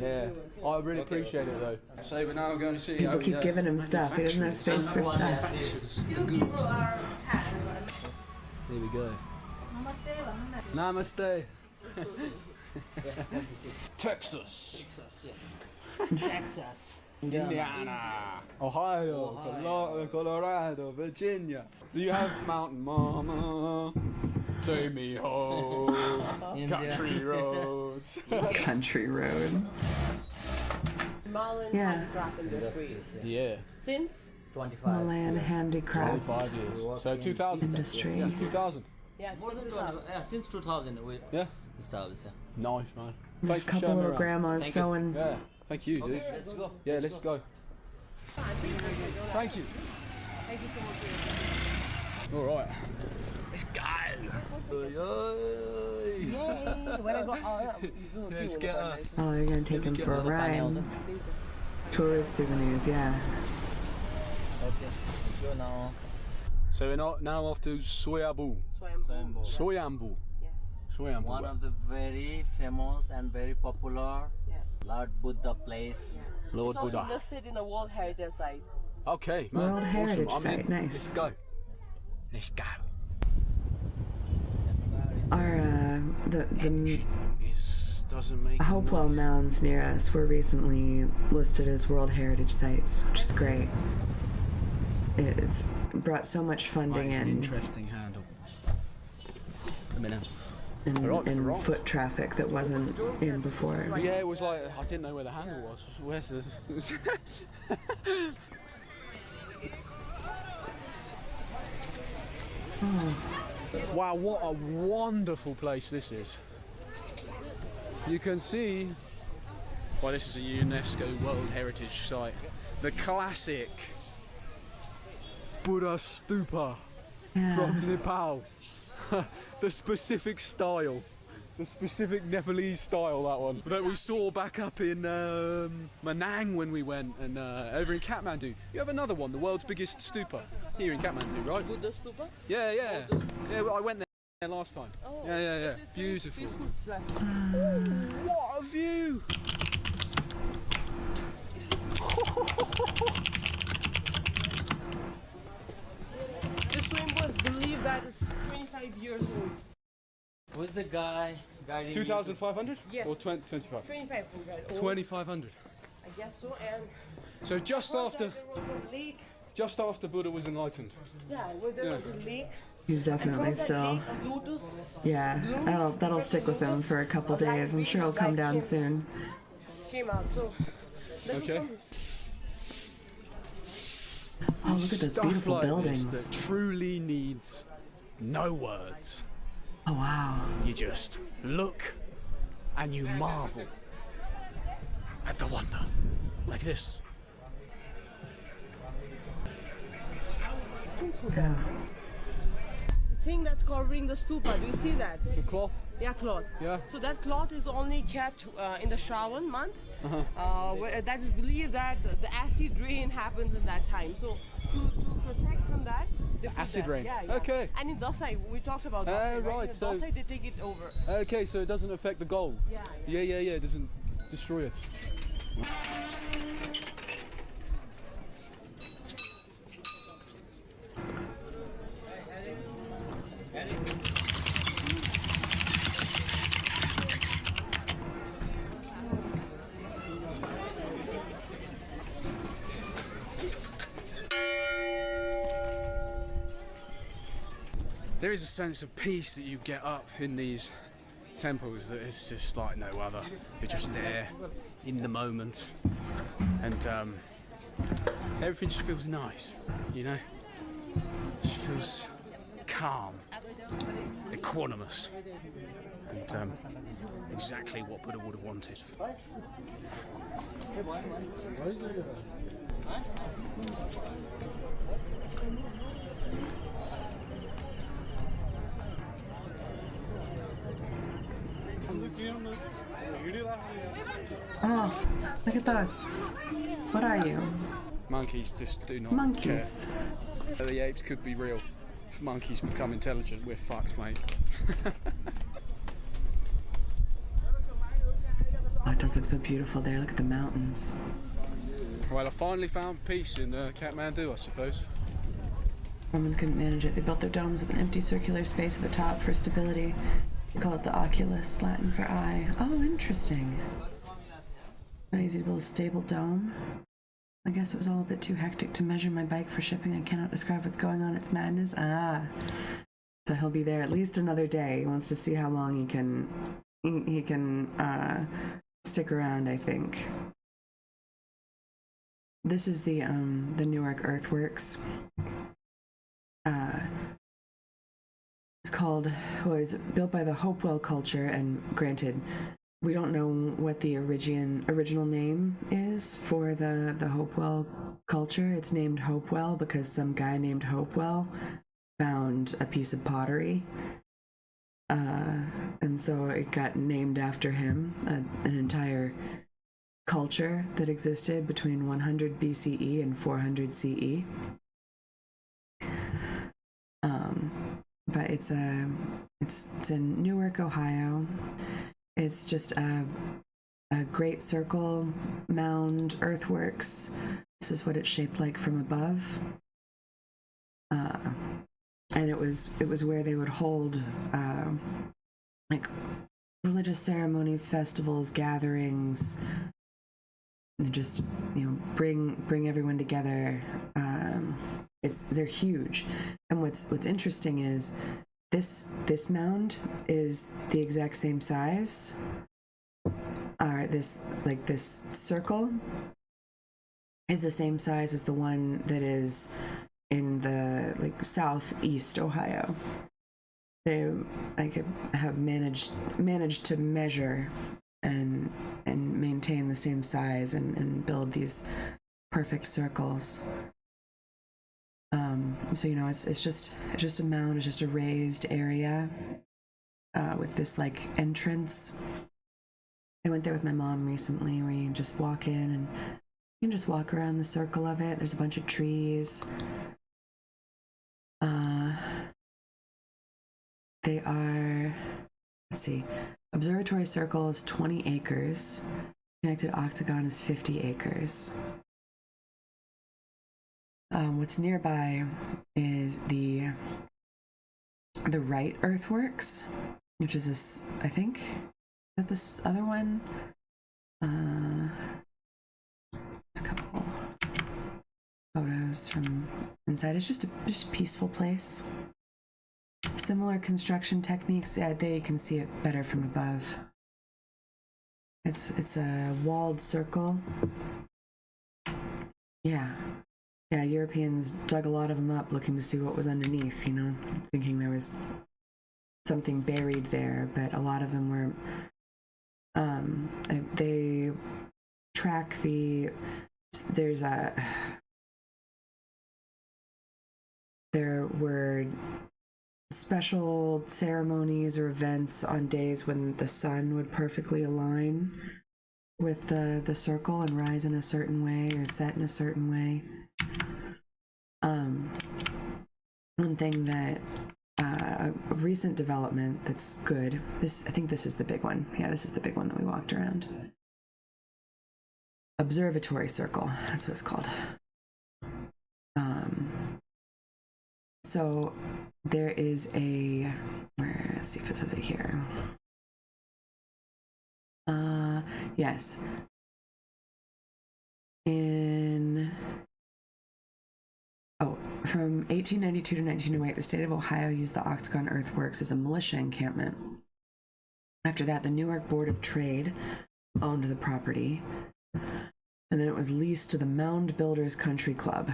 Yeah, I really appreciate it though. So we're now going to see People how keep giving him stuff. He doesn't have space for stuff. Here we go. Namaste. Texas. Texas. Indiana, Ohio, Colorado, Virginia. Do you have Mountain Mama? Take me home, country roads. Country road. Marlin Yeah. Handicraft Industry. Yeah. Since 25. Malayan handicraft 25 years. So 2000. industry. Since 2000. yeah, More than 20. Yeah, since 2000 we Yeah. established. Yeah. Nice, man. There's Thanks a for couple showing me little around. grandmas Thank you. sewing. Yeah. Thank you, dude. Let's go. Yeah, let's go. Thank you. Thank you so much for your All right. Let's go. Yay! When I go out, Let's get her. Oh, you're gonna take him for a ride. Tourist souvenirs, yeah. Okay. Go now. So we're now off to Soyambu. Soyambu. Yes. Soyambu. One of the very famous and very popular Lord Buddha place. Lord It's also Buddha. listed in the World Heritage Site. Okay, man. World awesome. Heritage I'm in. Site, nice. Let's go. Let's go. Our the doesn't make Hopewell Mounds near us were recently listed as World Heritage Sites, which is great. It's brought so much funding in. Interesting handle. A minute. And foot traffic that wasn't in before. Yeah, it was like I didn't know where the handle was. Where's the? Oh. Wow, what a wonderful place this is. You can see. Well, this is a UNESCO World Heritage Site. The classic Buddha Stupa from Nepal. The specific style. The specific Nepalese style, that one. That we saw back up in Manang when we went, and over in Kathmandu. You have another one, the world's biggest stupa, here in Kathmandu, right? Buddha Stupa? Yeah, yeah. Yeah, well, I went there last time. Oh, yeah. Beautiful. Ooh, what a view! This rainbow is believed that it's 25 years old. Who's the guy guiding 2,500? Yes. Or 25? 2,500. 2,500. I guess so, and So just after, there was a lake. just after Buddha was enlightened. Yeah, where there was a lake. He's definitely still. Yeah, that'll stick with him for a couple days. I'm sure he'll come down soon. Came out, so. Okay. Oh, look at those Stuff beautiful like buildings. This that truly needs no words. Oh wow. You just look and you marvel at the wonder, like this. Yeah. The thing that's covering the stupa, do you see that? The cloth? Yeah, cloth. Yeah. So that cloth is only kept in the Shravan month. Where that is believed that the acid rain happens in that time. So to protect from that, they put Acid that. rain. Yeah. Okay. And in Dasai, we talked about Dasai, right. In So Dasai, they take it over. Okay, so it doesn't affect the gold. Yeah. Yeah. It doesn't destroy it. There is a sense of peace that you get up in these temples that is just like no other. You're just there in the moment, and everything just feels nice, you know? It just feels calm, equanimous, and exactly what Buddha would have wanted. Oh, look at those. What are you? Monkeys just do not Monkeys. care. The apes could be real. If monkeys become intelligent, we're fucked, mate. Oh, it does look so beautiful there. Look at the mountains. Well, I finally found peace in Kathmandu, I suppose. Romans couldn't manage it. They built their domes with an empty circular space at the top for stability. They call it the oculus, Latin for eye. Oh, interesting. Not easy to build a stable dome. I guess it was all a bit too hectic to measure my bike for shipping. I cannot describe what's going on. It's madness. Ah. So he'll be there at least another day. He wants to see how long he can stick around, I think. This is the Newark Earthworks. It's built by the Hopewell culture, and granted, we don't know what the original name is for the Hopewell culture. It's named Hopewell because some guy named Hopewell found a piece of pottery, and so it got named after him. An entire culture that existed between 100 BCE and 400 CE. But it's in Newark, Ohio. It's just a great circle mound earthworks. This is what it's shaped like from above. And it was where they would hold like religious ceremonies, festivals, gatherings, and just, you know, bring everyone together. They're huge. And what's interesting is this mound is the exact same size. This circle is the same size as the one that is in the southeast Ohio. They have managed to measure and maintain the same size and build these perfect circles. So, you know, it's just a mound. It's just a raised area with this entrance. I went there with my mom recently, where you can just walk in and you can just walk around the circle of it. There's a bunch of trees. They are, let's see, Observatory Circle is 20 acres. Connected Octagon is 50 acres. What's nearby is the Wright Earthworks, which is this, I think, is that this other one? There's a couple photos from inside. It's just a peaceful place. Similar construction techniques. Yeah, there you can see it better from above. It's a walled circle. Yeah. Yeah, Europeans dug a lot of them up looking to see what was underneath, you know, thinking there was something buried there, but a lot of them were, they track there were special ceremonies or events on days when the sun would perfectly align with the circle and rise in a certain way or set in a certain way. One thing that a recent development that's good. I think this is the big one. Yeah, this is the big one that we walked around. Observatory Circle. That's what it's called. So there is let's see if it says it here. Yes. From 1892 to 1908, the state of Ohio used the Octagon Earthworks as a militia encampment. After that, the Newark Board of Trade owned the property, and then it was leased to the Mound Builders Country Club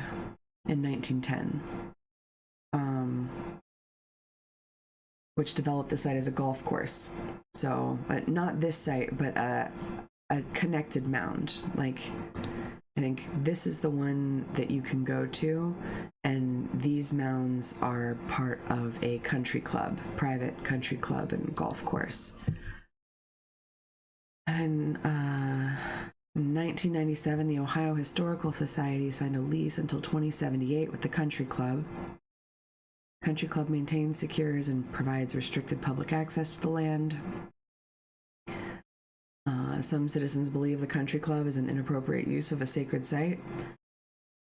in 1910, which developed the site as a golf course. So, not this site, but a connected mound. I think this is the one that you can go to, and these mounds are part of a country club, private country club and golf course. And in 1997, the Ohio Historical Society signed a lease until 2078 with the country club. Country club maintains, secures, and provides restricted public access to the land. Some citizens believe the country club is an inappropriate use of a sacred site.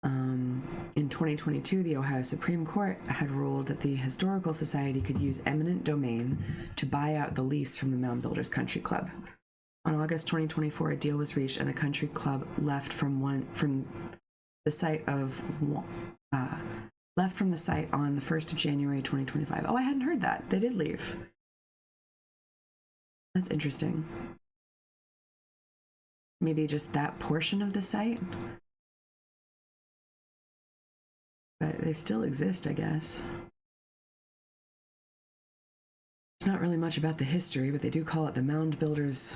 In 2022, the Ohio Supreme Court had ruled that the Historical Society could use eminent domain to buy out the lease from the Mound Builders Country Club. On August 2024, a deal was reached, and the country club left from the site on the 1st of January 2025. Oh, I hadn't heard that. They did leave. That's interesting. Maybe just that portion of the site. But they still exist, I guess. It's not really much about the history, but they do call it the Mound Builders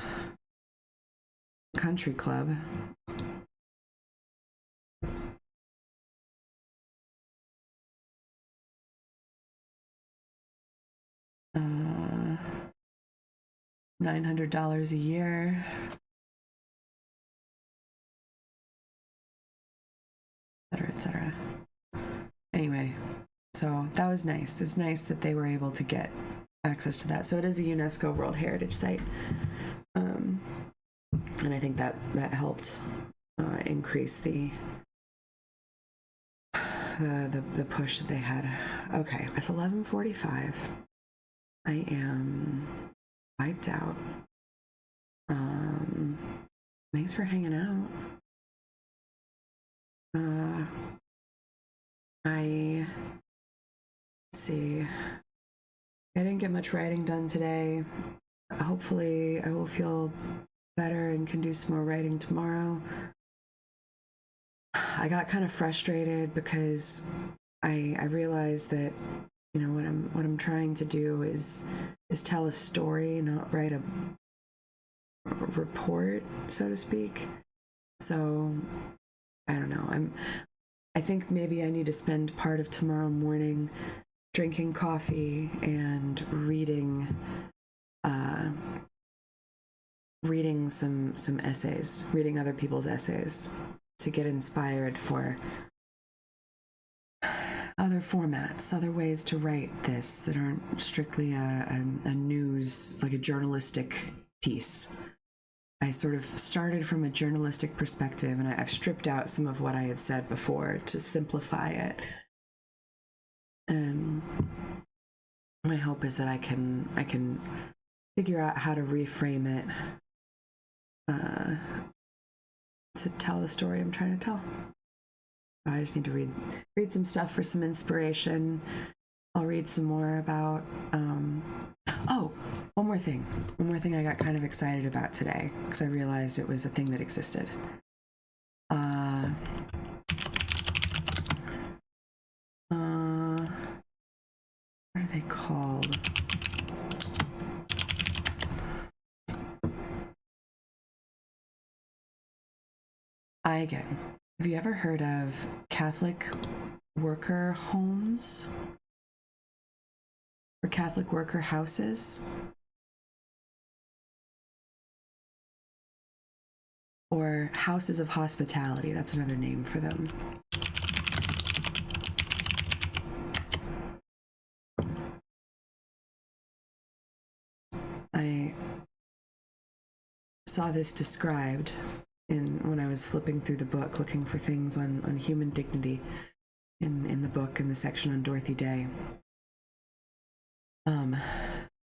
Country Club. $900 a year. Etc. Anyway, so that was nice. It's nice that they were able to get access to that. So it is a UNESCO World Heritage Site, and I think that helped increase the push that they had. Okay, it's 11:45. I am wiped out. Thanks for hanging out. Let's see. I didn't get much writing done today. Hopefully I will feel better and can do some more writing tomorrow. I got kind of frustrated because I realized that, you know, what I'm trying to do is tell a story, not write a report, so to speak. So I don't know. I think maybe I need to spend part of tomorrow morning drinking coffee and reading some essays, reading other people's essays to get inspired for other formats, other ways to write this that aren't strictly a news, like a journalistic piece. I sort of started from a journalistic perspective, and I've stripped out some of what I had said before to simplify it. And my hope is that I can figure out how to reframe it to tell the story I'm trying to tell. I just need to read some stuff for some inspiration. I'll read some more about one more thing I got kind of excited about today because I realized it was a thing that existed. What are they called? Have you ever heard of Catholic worker homes? Or Catholic worker houses? Or houses of hospitality, that's another name for them. I saw this described when I was flipping through the book looking for things on human dignity in the book, in the section on Dorothy Day.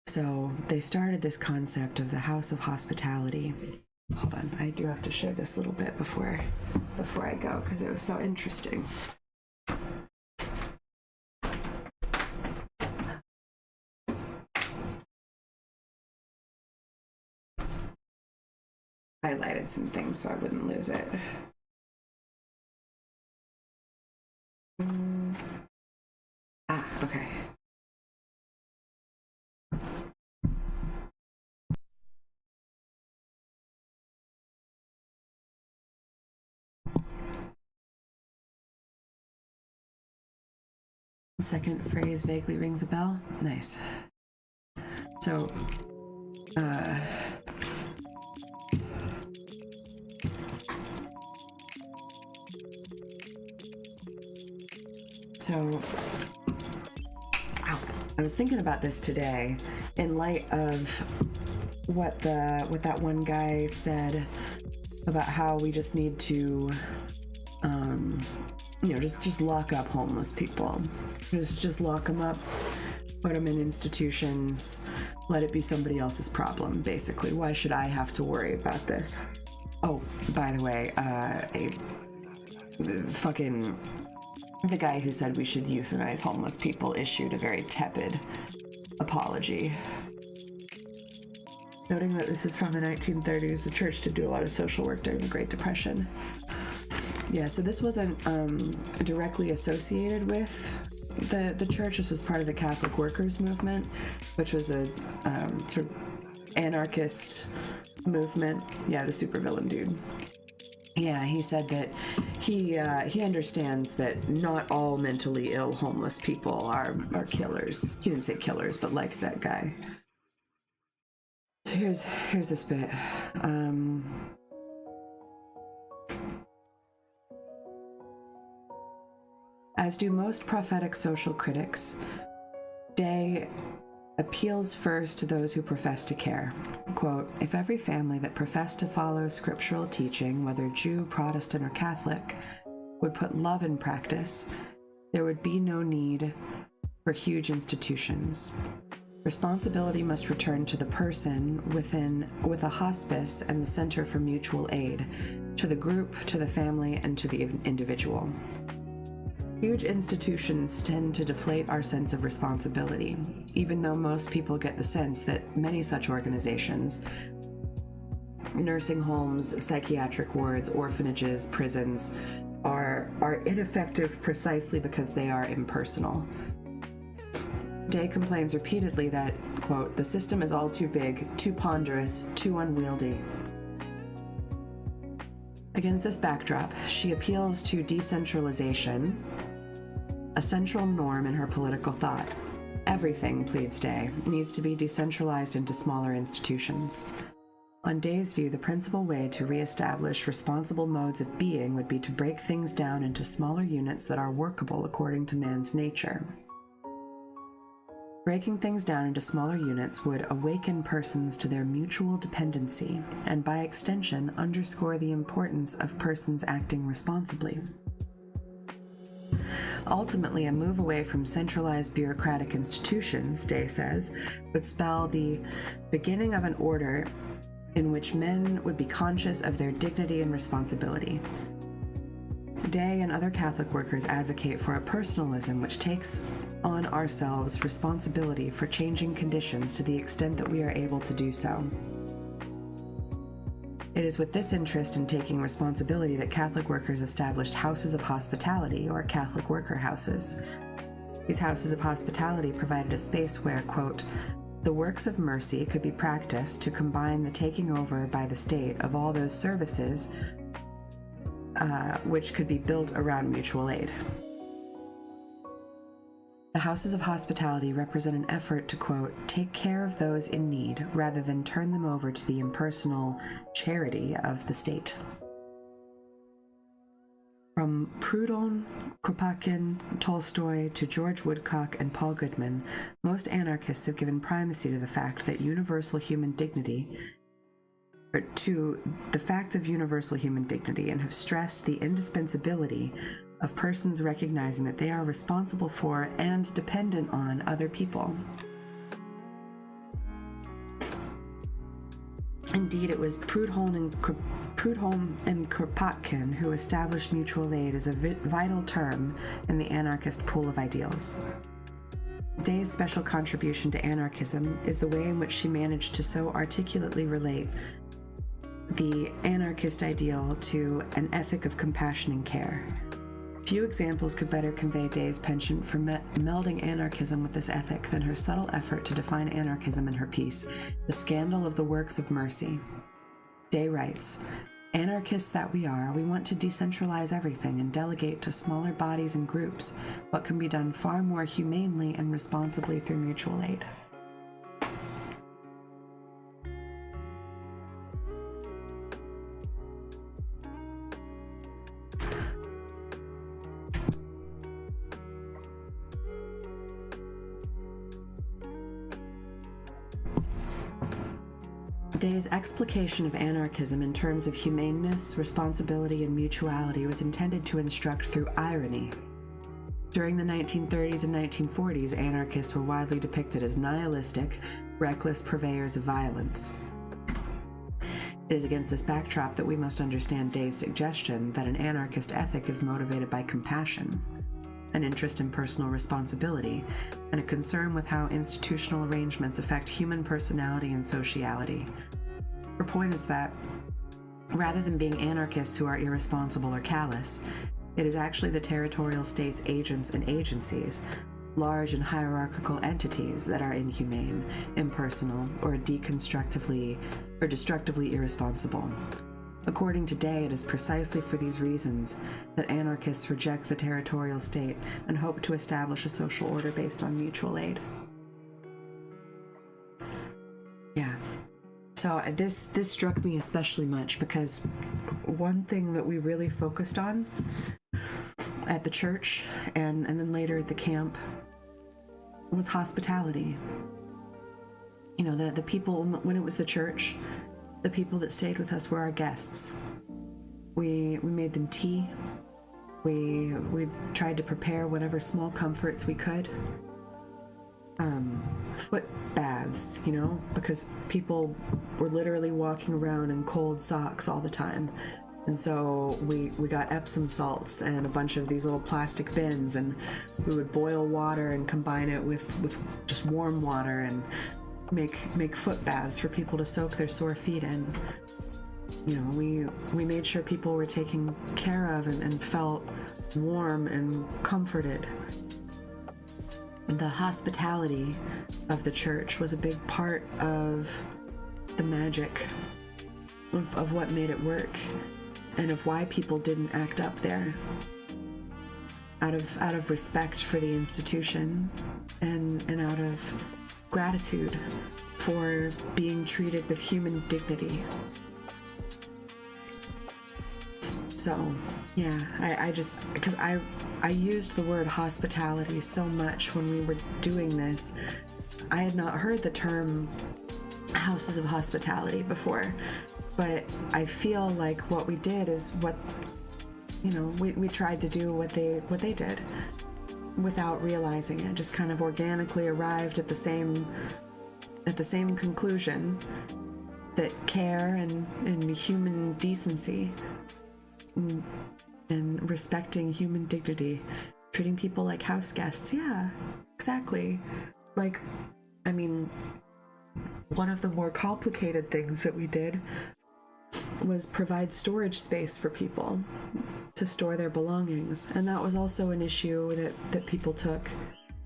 So they started this concept of the House of Hospitality. Hold on, I do have to share this little bit before I go because it was so interesting. Highlighted some things so I wouldn't lose it. Okay. The second phrase vaguely rings a bell. Nice. So, I was thinking about this today in light of what that one guy said about how we just need to, just lock up homeless people. Just lock them up, put them in institutions, let it be somebody else's problem, basically. Why should I have to worry about this? Oh, by the way, the guy who said we should euthanize homeless people issued a very tepid apology. Noting that this is from the 1930s, the church did do a lot of social work during the Great Depression. Yeah, so this wasn't directly associated with the church. This was part of the Catholic workers movement, which was a sort of anarchist movement. Yeah, the supervillain dude. Yeah, he said that he understands that not all mentally ill homeless people are killers. He didn't say killers, but like that guy. So here's this bit. As do most prophetic social critics, Day appeals first to those who profess to care. Quote, if every family that professed to follow scriptural teaching, whether Jew, Protestant, or Catholic, would put love in practice, there would be no need for huge institutions. Responsibility must return to the person with a hospice and the Center for Mutual Aid, to the group, to the family, and to the individual. Huge institutions tend to deflate our sense of responsibility, even though most people get the sense that many such organizations, nursing homes, psychiatric wards, orphanages, prisons, are ineffective precisely because they are impersonal. Day complains repeatedly that, quote, the system is all too big, too ponderous, too unwieldy. Against this backdrop, she appeals to decentralization, a central norm in her political thought. Everything, pleads Day, needs to be decentralized into smaller institutions. On Day's view, the principal way to reestablish responsible modes of being would be to break things down into smaller units that are workable according to man's nature. Breaking things down into smaller units would awaken persons to their mutual dependency, and by extension, underscore the importance of persons acting responsibly. Ultimately, a move away from centralized bureaucratic institutions, Day says, would spell the beginning of an order in which men would be conscious of their dignity and responsibility. Day and other Catholic workers advocate for a personalism which takes on ourselves responsibility for changing conditions to the extent that we are able to do so. It is with this interest in taking responsibility that Catholic workers established houses of hospitality, or Catholic worker houses. These houses of hospitality provided a space where, quote, the works of mercy could be practiced to combine the taking over by the state of all those services which could be built around mutual aid. The houses of hospitality represent an effort to, quote, take care of those in need rather than turn them over to the impersonal charity of the state. From Proudhon, Kropotkin, Tolstoy to George Woodcock and Paul Goodman, most anarchists have given primacy to the fact that universal human dignity and have stressed the indispensability of persons recognizing that they are responsible for and dependent on other people. Indeed, it was Proudhon and Kropotkin who established mutual aid as a vital term in the anarchist pool of ideals. Day's special contribution to anarchism is the way in which she managed to so articulately relate the anarchist ideal to an ethic of compassion and care. Few examples could better convey Day's penchant for melding anarchism with this ethic than her subtle effort to define anarchism in her piece, The Scandal of the Works of Mercy. Day writes, anarchists that we are, we want to decentralize everything and delegate to smaller bodies and groups what can be done far more humanely and responsibly through mutual aid. Day's explication of anarchism in terms of humaneness, responsibility, and mutuality was intended to instruct through irony. During the 1930s and 1940s, anarchists were widely depicted as nihilistic, reckless purveyors of violence. It is against this backdrop that we must understand Day's suggestion that an anarchist ethic is motivated by compassion, an interest in personal responsibility, and a concern with how institutional arrangements affect human personality and sociality. Her point is that, rather than being anarchists who are irresponsible or callous, it is actually the territorial state's agents and agencies, large and hierarchical entities, that are inhumane, impersonal, or destructively irresponsible. According to Day, it is precisely for these reasons that anarchists reject the territorial state and hope to establish a social order based on mutual aid. Yeah. So this struck me especially much because one thing that we really focused on at the church and then later at the camp was hospitality. You know, the people, when it was the church, the people that stayed with us were our guests. We made them tea. We tried to prepare whatever small comforts we could. foot baths, you know, because people were literally walking around in cold socks all the time. And so we got Epsom salts and a bunch of these little plastic bins, and we would boil water and combine it with just warm water and make foot baths for people to soak their sore feet in. You know, we made sure people were taken care of and felt warm and comforted. The hospitality of the church was a big part of the magic of what made it work, and of why people didn't act up there. Out of respect for the institution, and out of gratitude for being treated with human dignity. So, yeah, I just, because I used the word hospitality so much when we were doing this. I had not heard the term houses of hospitality before, but I feel like what we did is what, you know, we tried to do what they did without realizing it, just kind of organically arrived at the same conclusion, that care and human decency and respecting human dignity, treating people like house guests. Yeah, exactly. Like, I mean, one of the more complicated things that we did was provide storage space for people to store their belongings, and that was also an issue that people took.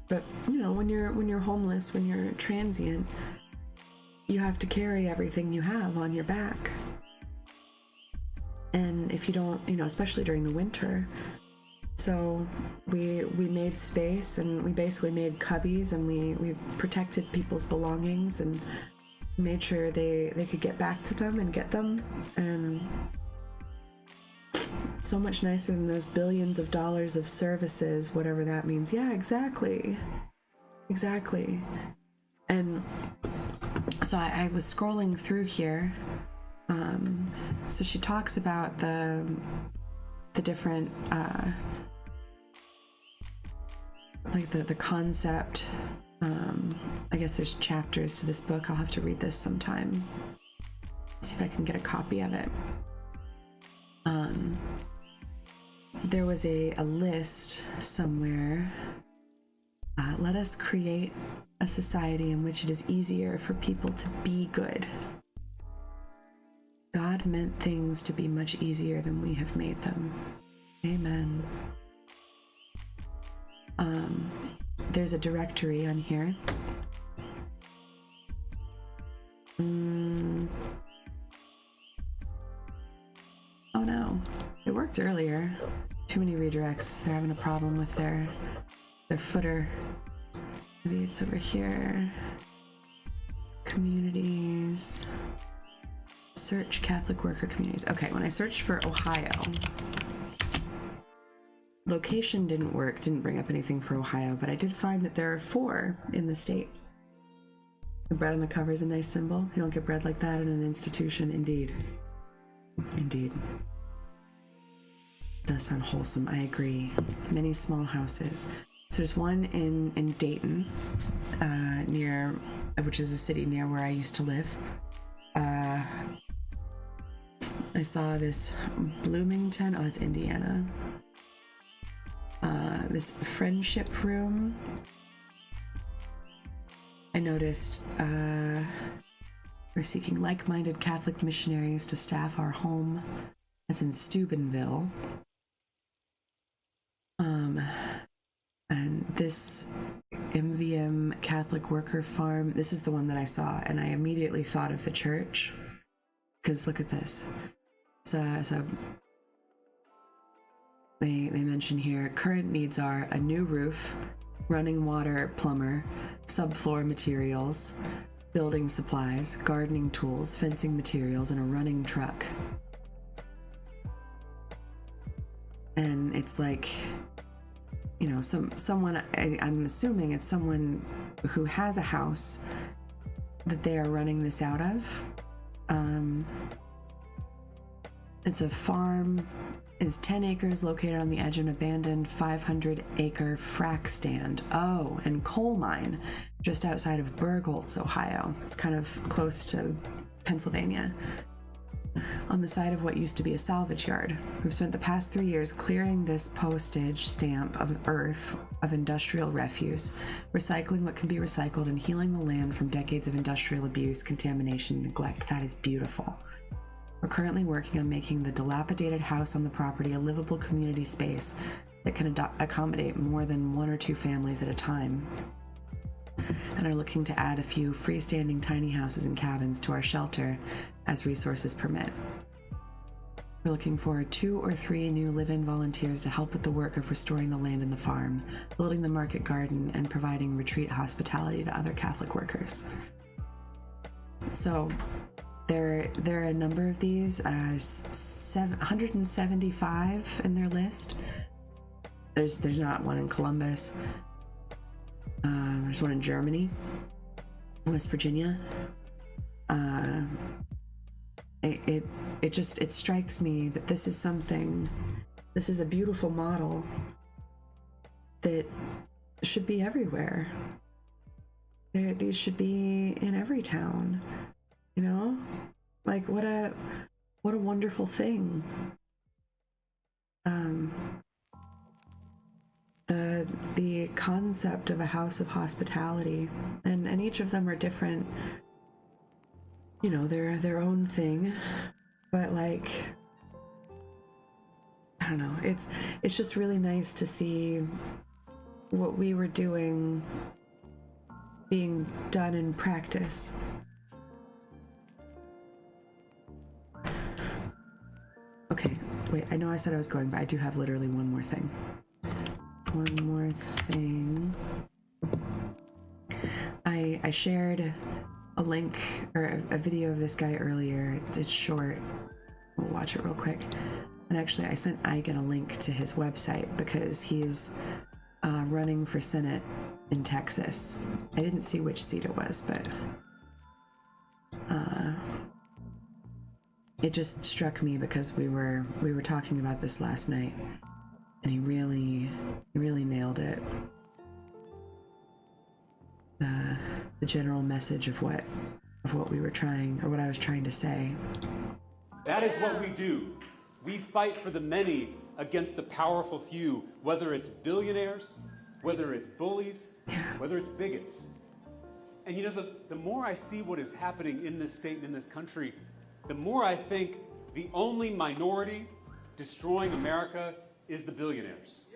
But you know, when you're homeless, when you're transient, you have to carry everything you have on your back. And if you don't, you know, especially during the winter. So we made space, and we basically made cubbies, and we protected people's belongings and made sure they could get back to them and get them. And so much nicer than those billions of dollars of services, whatever that means. Yeah, exactly. And so I was scrolling through here. So she talks about the different like the concept. I guess there's chapters to this book. I'll have to read this sometime. See if I can get a copy of it. There was a list somewhere. Let us create a society in which it is easier for people to be good. God meant things to be much easier than we have made them. Amen. There's a directory on here. Oh no, it worked earlier. Too many redirects. They're having a problem with their footer. Maybe it's over here. Communities. Search Catholic worker communities. Okay, when I searched for Ohio, location didn't work, didn't bring up anything for Ohio, but I did find that there are 4 in the state. The bread on the cover is a nice symbol. You don't get bread like that in an institution. Indeed. It does sound wholesome, I agree. Many small houses. So there's one in Dayton, near, which is a city near where I used to live. I saw this Bloomington, oh, it's Indiana. This friendship room. I noticed we're seeking like-minded Catholic missionaries to staff our home. That's in Steubenville. And this MVM Catholic Worker Farm, this is the one that I saw, and I immediately thought of the church. Because look at this. So they mention here, current needs are a new roof, running water plumber, subfloor materials, building supplies, gardening tools, fencing materials, and a running truck. And it's like, you know, someone, I'm assuming it's someone who has a house that they are running this out of. It's a farm is 10 acres located on the edge of an abandoned 500-acre frac stand. Oh, and coal mine just outside of Bergholz, Ohio. It's kind of close to Pennsylvania. On the side of what used to be a salvage yard. We've spent the past 3 years clearing this postage stamp of earth of industrial refuse, recycling what can be recycled, and healing the land from decades of industrial abuse, contamination, and neglect. That is beautiful. We're currently working on making the dilapidated house on the property a livable community space that can accommodate more than 1 or 2 families at a time, and are looking to add a few freestanding tiny houses and cabins to our shelter as resources permit. We're looking for 2 or 3 new live-in volunteers to help with the work of restoring the land and the farm, building the market garden, and providing retreat hospitality to other Catholic workers. So there are a number of these, 175 in their list. There's not one in Columbus. There's one in Germany, West Virginia. It strikes me that this is a beautiful model that should be everywhere. These should be in every town, you know? Like, what a wonderful thing. The concept of a house of hospitality, and each of them are different. You know, they're their own thing, but like, I don't know, it's just really nice to see what we were doing being done in practice. Okay, wait, I know I said I was going, but I do have literally one more thing. One more thing. I shared a link or a video of this guy earlier. It's short. We'll watch it real quick. And actually, I sent Eigen a link to his website because he's running for Senate in Texas. I didn't see which seat it was, but it just struck me because we were talking about this last night, and he really nailed it. The general message of what we were trying, or what I was trying to say. That is what we do. We fight for the many against the powerful few, whether it's billionaires, whether it's bullies, whether it's bigots. And you know, the more I see what is happening in this state and in this country, the more I think the only minority destroying America is the billionaires.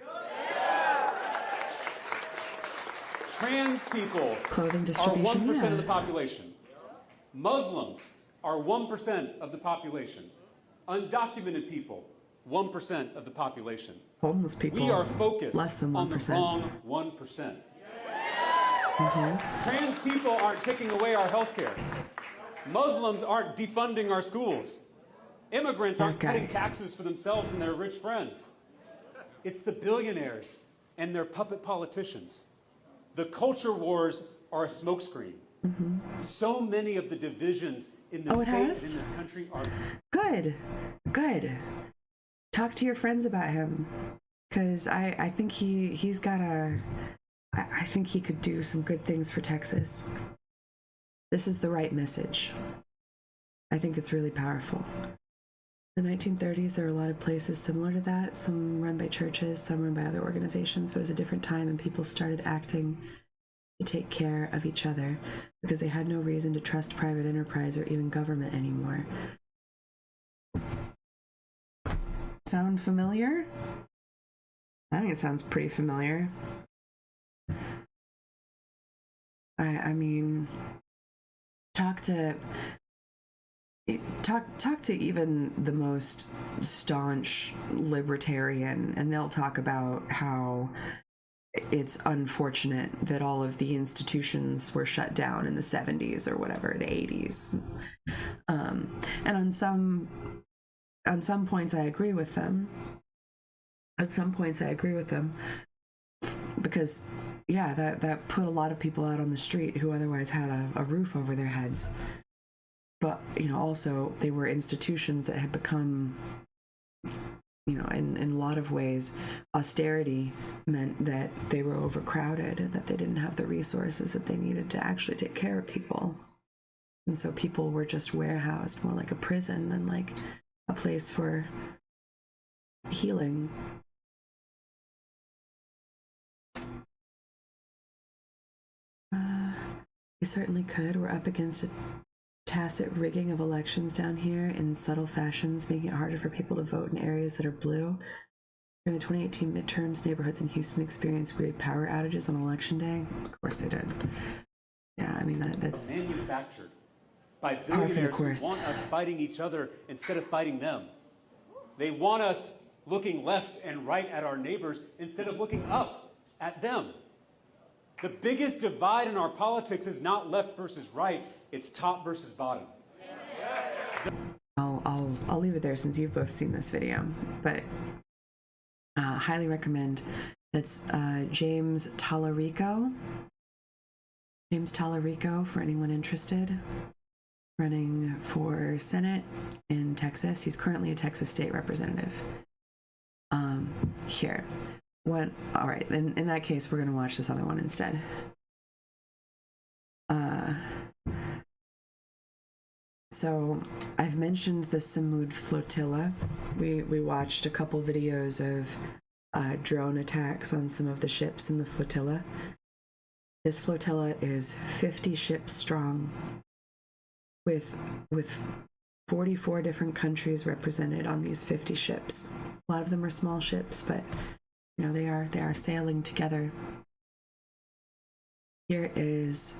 Trans people are 1% of the population. Muslims are 1% of the population. Undocumented people, 1% of the population. Homeless people, we are focused less than 1%. On the wrong 1%. Mm-hmm. Trans people aren't taking away our health care. Muslims aren't defunding our schools. Immigrants aren't cutting taxes for themselves and their rich friends. It's the billionaires and their puppet politicians. The culture wars are a smokescreen. Mm-hmm. So many of the divisions in the state and in this country are... Good. Talk to your friends about him, because I think he's got I think he could do some good things for Texas. This is the right message. I think it's really powerful. In the 1930s, there were a lot of places similar to that, some run by churches, some run by other organizations, but it was a different time, and people started acting to take care of each other because they had no reason to trust private enterprise or even government anymore. Sound familiar? I think it sounds pretty familiar. I mean, talk to even the most staunch libertarian, and they'll talk about how it's unfortunate that all of the institutions were shut down in the 70s or whatever, the 80s. And on some points I agree with them. Because yeah, that put a lot of people out on the street who otherwise had a roof over their heads. But, you know, also they were institutions that had become, in a lot of ways, austerity meant that they were overcrowded and that they didn't have the resources that they needed to actually take care of people. And so people were just warehoused more like a prison than like a place for healing. We certainly could. We're up against a tacit rigging of elections down here in subtle fashions, making it harder for people to vote in areas that are blue. During the 2018 midterms, neighborhoods in Houston experienced weird power outages on election day. Of course they did. Yeah, I mean, that's manufactured by par for the billionaires who course. want us fighting each other instead of fighting them. They want us looking left and right at our neighbors instead of looking up at them. The biggest divide in our politics is not left versus right, it's top versus bottom. I'll leave it there since you've both seen this video, but highly recommend. It's James Tallarico. James Tallarico, for anyone interested, running for Senate in Texas. He's currently a Texas state representative. Here. What? All right, in that case, we're going to watch this other one instead. So I've mentioned the Samud flotilla. We watched a couple videos of drone attacks on some of the ships in the flotilla. This flotilla is 50 ships strong, with 44 different countries represented on these 50 ships. A lot of them are small ships, but they are sailing together. Here is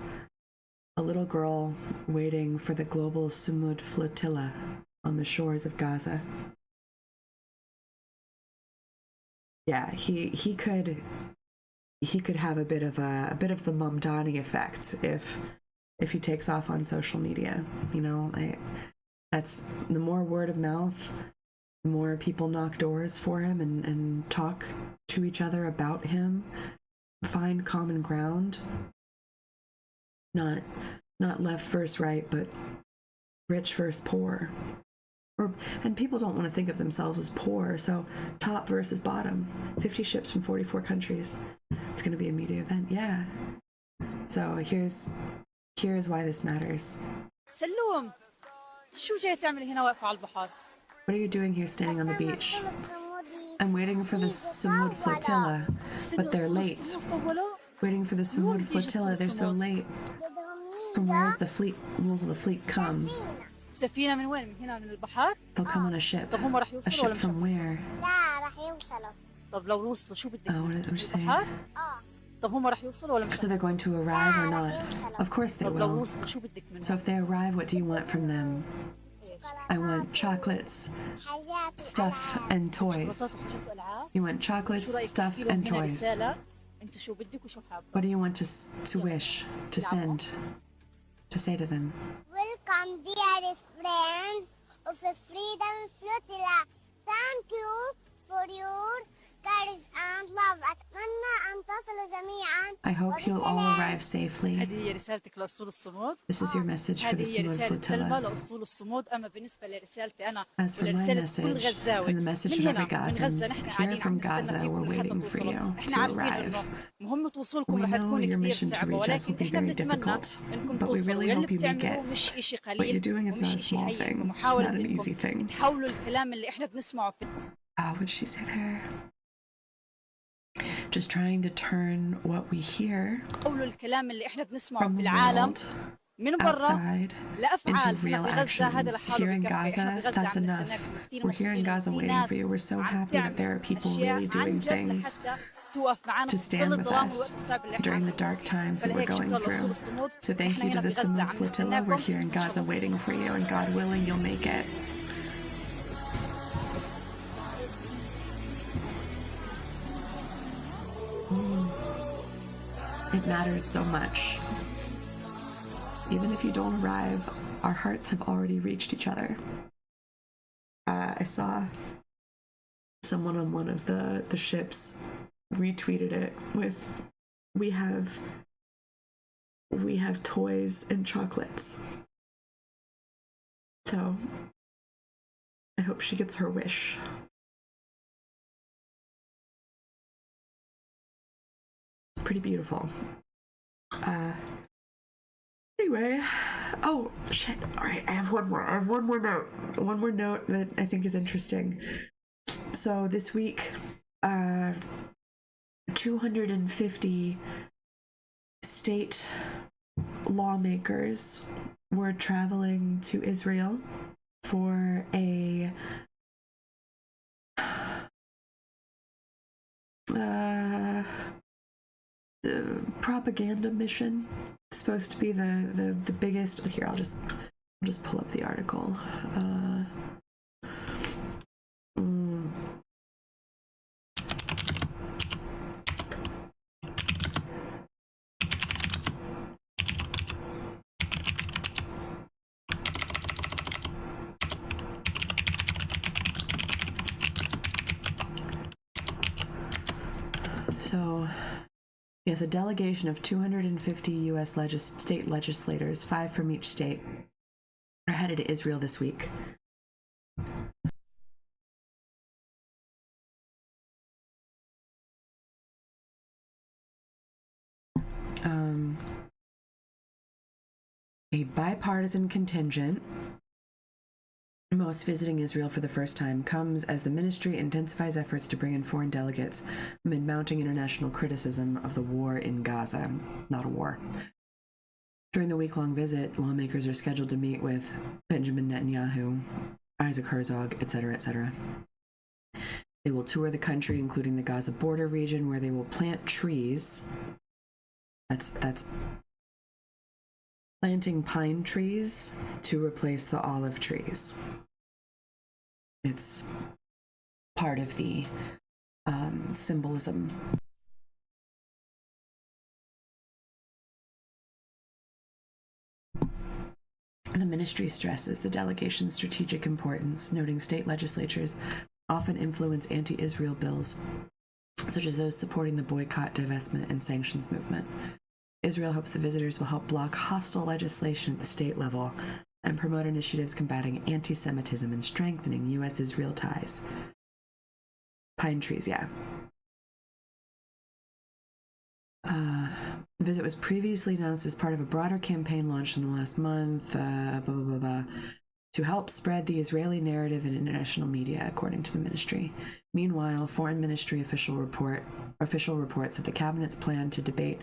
a little girl waiting for the global Samud flotilla on the shores of Gaza. Yeah, he could have a bit of the Mamdani effect if he takes off on social media. That's the more word of mouth, the more people knock doors for him and talk to each other about him, find common ground. Not left versus right, but rich versus poor. And people don't want to think of themselves as poor, so top versus bottom. 50 ships from 44 countries. It's going to be a media event, yeah. So here's why this matters. سلوم شو جاي تعمل هنا واقفة على البحر؟ What are you doing here standing on the beach? I'm waiting for the Samud flotilla, but they're late. Waiting for the Samud flotilla, they're so late. From where is the fleet? Will the fleet come? سفينة من وين؟ من هنا من البحر؟ They'll come on a ship. طب هم راح A يوصلوا ship ولا مش from where? لا راح يوصلوا. طب لو وصلوا شو بدك؟ What did I say? البحر؟ طب هم راح يوصلوا ولا مش؟ So they're going to arrive or not? Of course they طب لو will. وصلوا شو بدك منهم؟ So if they arrive, what do you want from them? I want chocolates, stuff, and toys. You want chocolates, stuff, and toys. أنتوا شو بدك وشو حابة؟ What do you want to wish, to send, to say to them? Welcome, dear friends of the Freedom Flotilla. Thank you for your courage and love. أتمنى أن تصلوا جميعا. I hope you'll all arrive safely. هذه هي رسالتك لأسطول الصمود. This is your message for the هذه هي Samud رسالة سلمى flotilla. لأسطول الصمود. أما بالنسبة لرسالتي أنا As for my ولرسالة كل message غزاوي and the message من of every هنا من غزة نحن Gazan, here قاعدين from عم Gaza, نستنى we're فيكم لحتى waiting for توصلوا. you إحنا to عارفين arrive. إنه مهمة وصولكم We رح know تكون your كثير mission to صعبة reach us will ولكن be إحنا very بنتمنى difficult, إنكم but we توصلوا. really واللي hope you make بتعملوه it. مش إشي What you're قليل doing is ومش not a إشي small هين thing, ومحاولة not an easy إنكم thing. تحولوا الكلام اللي إحنا بنسمعه في What did she say there? Just trying to turn what we hear تحولوا الكلام اللي إحنا بنسمعه from في the العالم world من برا outside لأفعال. into real هنا في غزة هذا actions. لحاله Here in بكفي. إحنا Gaza, في غزة that's عم enough. نستناكم كثير We're here in مبسوطين Gaza وفي waiting ناس for you. We're so عم happy that there are تعمل people أشياء really عن doing جد things لحتى توقف معنا to stand with الظلام us والوقت الصعب اللي during إحنا the dark times that we're فلهيك going شكرا لأسطول through. الصمود. So thank إحنا you to هنا the في غزة Samud عم flotilla. We're نستناكم. here in Gaza waiting for you, and God willing, you'll make it. It matters so much. Even if you don't arrive, our hearts have already reached each other. I saw someone on one of the ships retweeted it with, we have toys and chocolates. So I hope she gets her wish. It's pretty beautiful. Anyway, oh shit! All right, I have one more. I have one more note. One more note that I think is interesting. So this week, 250 state lawmakers were traveling to Israel for a the propaganda mission. It's supposed to be the biggest. Here, I'll just pull up the article. So, yes, a delegation of 250 U.S. state legislators, 5 from each state, are headed to Israel this week. A bipartisan contingent, most visiting Israel for the first time, comes as the ministry intensifies efforts to bring in foreign delegates amid mounting international criticism of the war in Gaza. Not a war. During the week-long visit, lawmakers are scheduled to meet with Benjamin Netanyahu, Isaac Herzog, etc., etc. They will tour the country, including the Gaza border region, where they will plant trees. That's planting pine trees to replace the olive trees. It's part of the symbolism. The ministry stresses the delegation's strategic importance, noting state legislatures often influence anti-Israel bills, such as those supporting the boycott, divestment, and sanctions movement. Israel hopes the visitors will help block hostile legislation at the state level and promote initiatives combating anti-Semitism and strengthening U.S.-Israel ties. Pine trees, yeah. The visit was previously announced as part of a broader campaign launched in the last month, to help spread the Israeli narrative in international media, according to the ministry. Meanwhile, Foreign Ministry official reports that the cabinet's plan to debate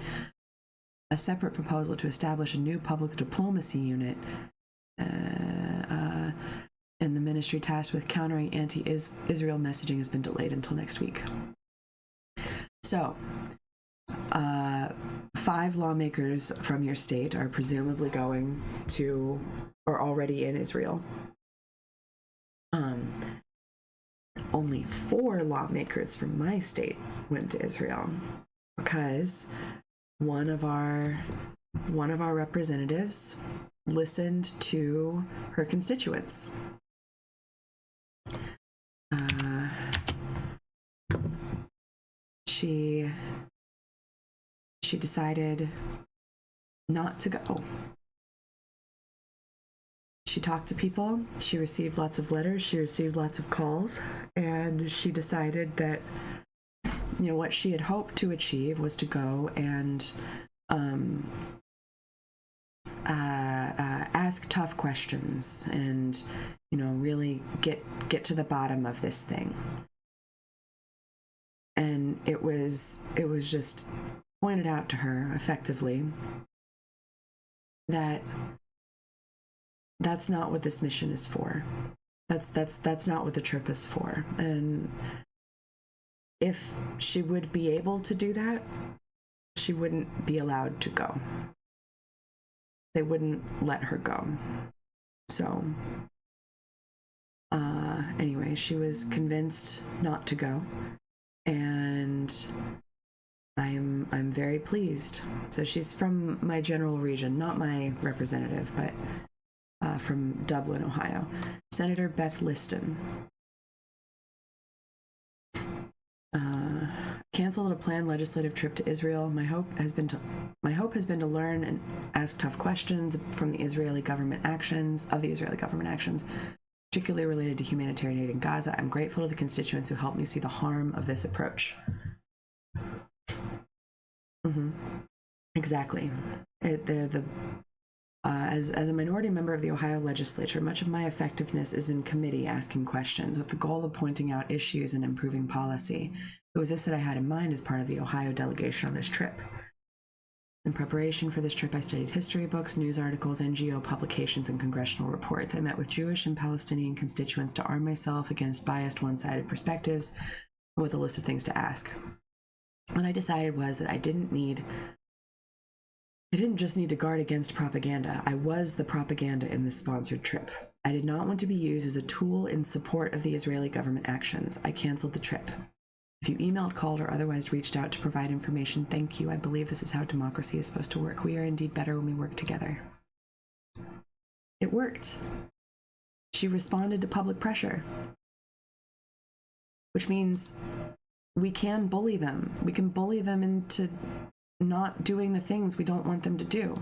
a separate proposal to establish a new public diplomacy unit in the ministry tasked with countering anti-Israel messaging has been delayed until next week. So, 5 lawmakers from your state are presumably going to, or already in Israel. Only 4 lawmakers from my state went to Israel because one of our representatives listened to her constituents. She decided not to go. She talked to people, she received lots of letters, she received lots of calls, and she decided that, you know, what she had hoped to achieve was to go and ask tough questions and, you know, really get to the bottom of this thing. And it was just pointed out to her effectively that that's not what this mission is for. That's not what the trip is for. And if she would be able to do that, she wouldn't be allowed to go. They wouldn't let her go. So, anyway, she was convinced not to go, and I'm very pleased. So she's from my general region, not my representative, but from Dublin, Ohio. Senator Beth Liston canceled a planned legislative trip to Israel. My hope has been to learn and ask tough questions from the Israeli government actions, particularly related to humanitarian aid in Gaza. I'm grateful to the constituents who helped me see the harm of this approach. Mm-hmm. Exactly. As a minority member of the Ohio legislature, much of my effectiveness is in committee asking questions with the goal of pointing out issues and improving policy. It was this that I had in mind as part of the Ohio delegation on this trip. In preparation for this trip, I studied history books, news articles, NGO publications, and congressional reports. I met with Jewish and Palestinian constituents to arm myself against biased, one-sided perspectives with a list of things to ask. What I decided was that I didn't just need to guard against propaganda. I was the propaganda in this sponsored trip. I did not want to be used as a tool in support of the Israeli government actions. I canceled the trip. If you emailed, called, or otherwise reached out to provide information, thank you. I believe this is how democracy is supposed to work. We are indeed better when we work together. It worked. She responded to public pressure, which means we can bully them. We can bully them into not doing the things we don't want them to do.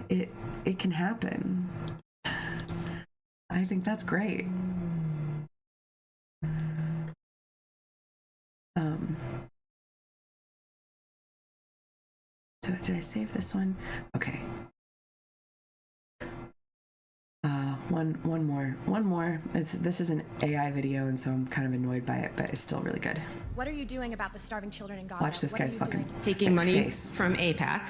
It can happen. I think that's great. So did I save this one? Okay. One more. This is an AI video, and so I'm kind of annoyed by it, but it's still really good. What are you doing about the starving children in Gaza? Watch this guy's fucking taking money face. from AIPAC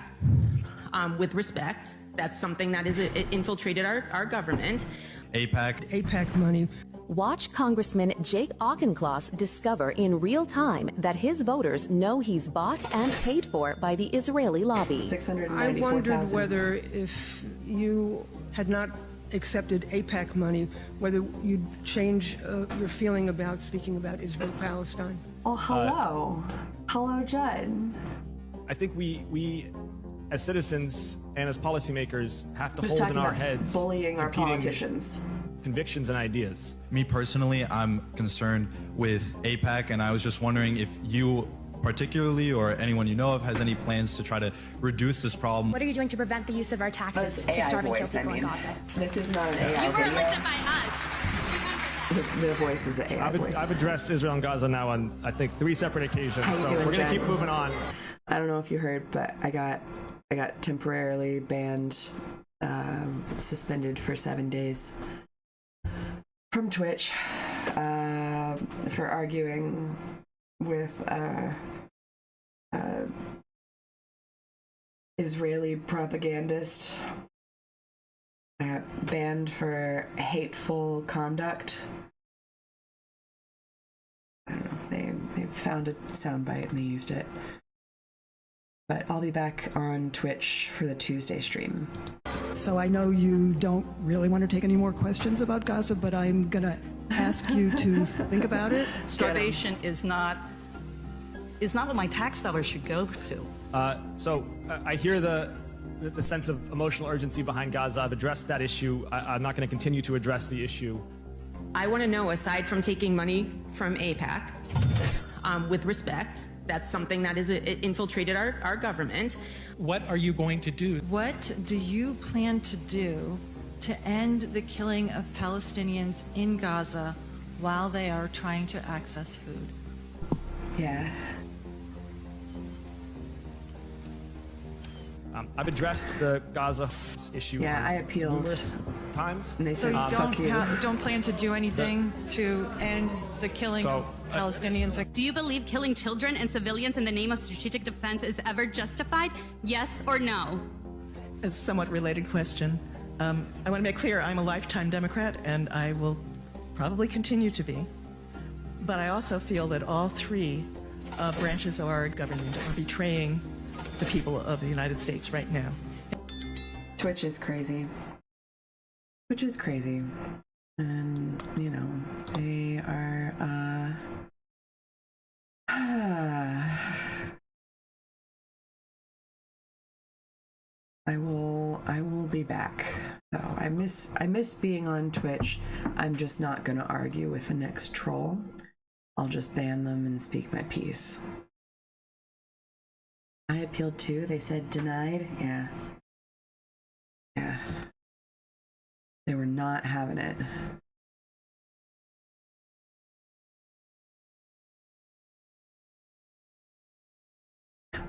with respect. That's something that is infiltrated our government. AIPAC money. Watch Congressman Jake Auchincloss discover in real time that his voters know he's bought and paid for by the Israeli lobby. I wondered whether if you had not accepted AIPAC money, whether you'd change your feeling about speaking about Israel-Palestine. Oh, hello. Hello, Judd. I think we as citizens and as policymakers have to Just hold in talking our about heads bullying our competing politicians. Convictions and ideas. Me personally, I'm concerned with AIPAC, and I was just wondering if you particularly or anyone you know of has any plans to try to reduce this problem. What are you doing to prevent the use of our taxes to starve and kill people in Gaza? This is not an AI You were video. elected by us. The voice is the AI voice. I've addressed Israel and Gaza now on, I think, 3 separate occasions, How you so doing, we're going to Jen? keep moving on. I don't know if you heard, but I got temporarily banned, suspended for 7 days from Twitch for arguing with Israeli propagandist, banned for hateful conduct. I don't know, they found a soundbite and they used it. But I'll be back on Twitch for the Tuesday stream. So I know you don't really want to take any more questions about Gaza, but I'm going to ask you to think about it. Starvation is not what my tax dollars should go to. I hear the sense of emotional urgency behind Gaza. I've addressed that issue. I'm not going to continue to address the issue. I want to know, aside from taking money from AIPAC, with respect, that's something that is infiltrated our government. What are you going to do? What do you plan to do to end the killing of Palestinians in Gaza while they are trying to access food? Yeah. I've addressed the Gaza issue. Yeah, I appealed numerous times. And they So said, you fuck you. don't plan to do anything to end the killing of Palestinians? Do you believe killing children and civilians in the name of strategic defense is ever justified? Yes or no? A somewhat related question. I want to make clear I'm a lifetime Democrat, and I will probably continue to be. But I also feel that all 3 branches of our government are betraying the people of the United States right now. Twitch is crazy. Twitch is crazy. And, you know, they are, I will be back. though. I miss being on Twitch. I'm just not gonna argue with the next troll. I'll just ban them and speak my piece. I appealed too. They said denied. Yeah. Yeah. They were not having it.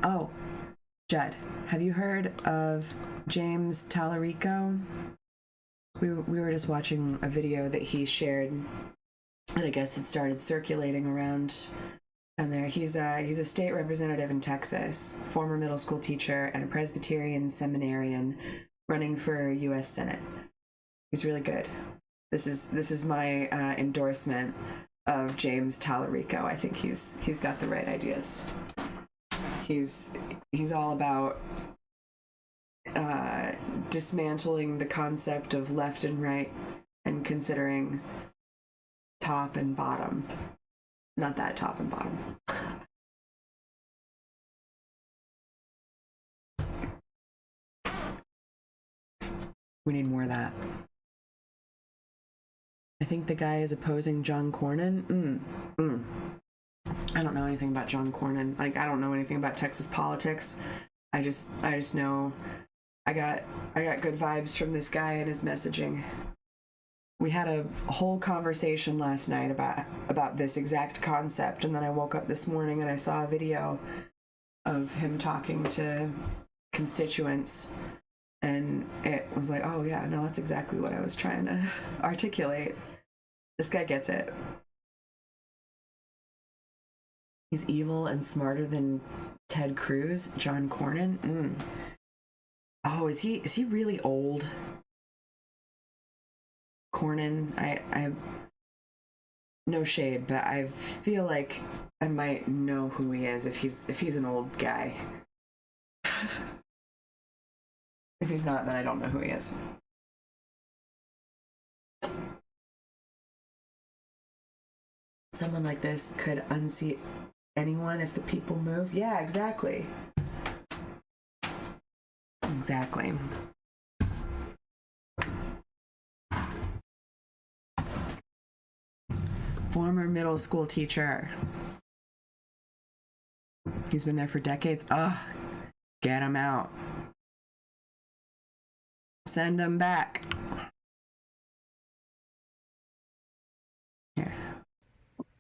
Oh, Judd, have you heard of James Tallarico? We were just watching a video that he shared, and I guess it started circulating around. And there, he's a state representative in Texas, former middle school teacher, and a Presbyterian seminarian running for U.S. Senate. He's really good. This is my endorsement of James Tallarico. I think he's got the right ideas. He's all about dismantling the concept of left and right and considering top and bottom. Not that top and bottom. We need more of that. I think the guy is opposing John Cornyn. I don't know anything about John Cornyn. Like, I don't know anything about Texas politics. I just know I got good vibes from this guy and his messaging. We had a whole conversation last night about this exact concept, and then I woke up this morning and I saw a video of him talking to constituents, and it was like, oh yeah, no, that's exactly what I was trying to articulate. This guy gets it. He's evil and smarter than Ted Cruz, John Cornyn. Oh, is he really old? Cornyn, I no shade, but I feel like I might know who he is if he's an old guy. If he's not, then I don't know who he is. Someone like this could unseat anyone if the people move. Yeah, exactly. Exactly. Former middle school teacher. He's been there for decades. Ugh. Get him out. Send him back. Here.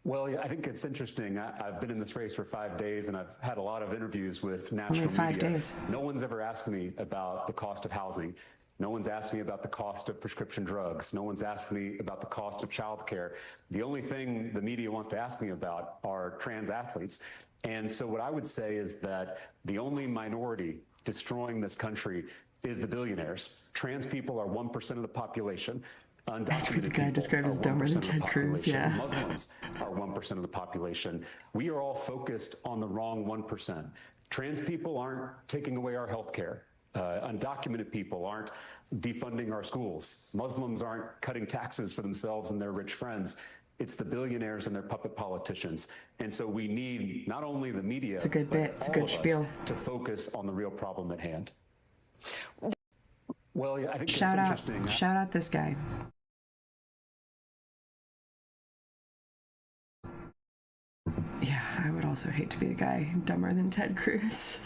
Well, yeah, I think it's interesting. I've been in this race for 5 days, and I've had a lot of interviews with national Only 5 media. days. No one's ever asked me about the cost of housing. No one's asked me about the cost of prescription drugs. No one's asked me about the cost of childcare. The only thing the media wants to ask me about are trans athletes. And so what I would say is that the only minority destroying this country is the billionaires. Trans people are 1% of the population. Undocumented the guy described as dumber than Ted Cruz, yeah. Muslims are 1% of the population. We are all focused on the wrong 1%. Trans people aren't taking away our health care. Undocumented people aren't defunding our schools. Muslims aren't cutting taxes for themselves and their rich friends. It's the billionaires and their puppet politicians. And so we need not only the media, it's a good bit. It's a good spiel to focus on the real problem at hand. Well, yeah, I think shout it's out, interesting. Shout out this guy. Yeah, I would also hate to be the guy dumber than Ted Cruz.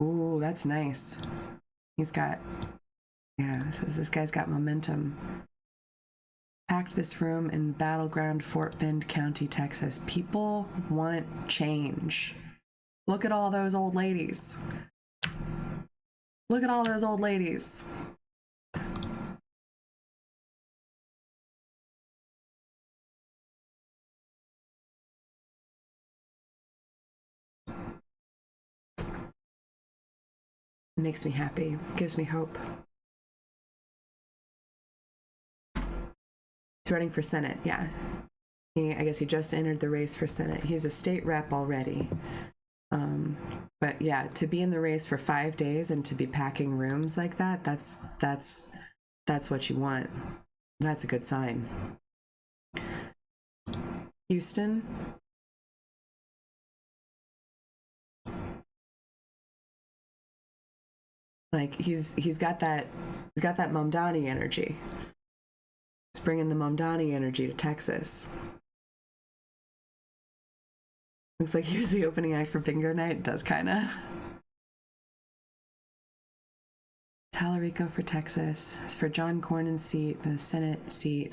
Ooh, that's nice. He's got, yeah, this guy's got momentum. Packed this room in battleground Fort Bend County, Texas. People want change. Look at all those old ladies. Look at all those old ladies. It makes me happy. It gives me hope. He's running for Senate, yeah. I guess he just entered the race for Senate. He's a state rep already. But yeah, to be in the race for 5 days and to be packing rooms like that, that's what you want. That's a good sign. Houston. Like he's got that Mamdani energy. He's bringing the Mamdani energy to Texas. Looks like he was the opening act for Bingo Night. It does kind of. Tallarico for Texas. It's for John Cornyn's seat, the Senate seat.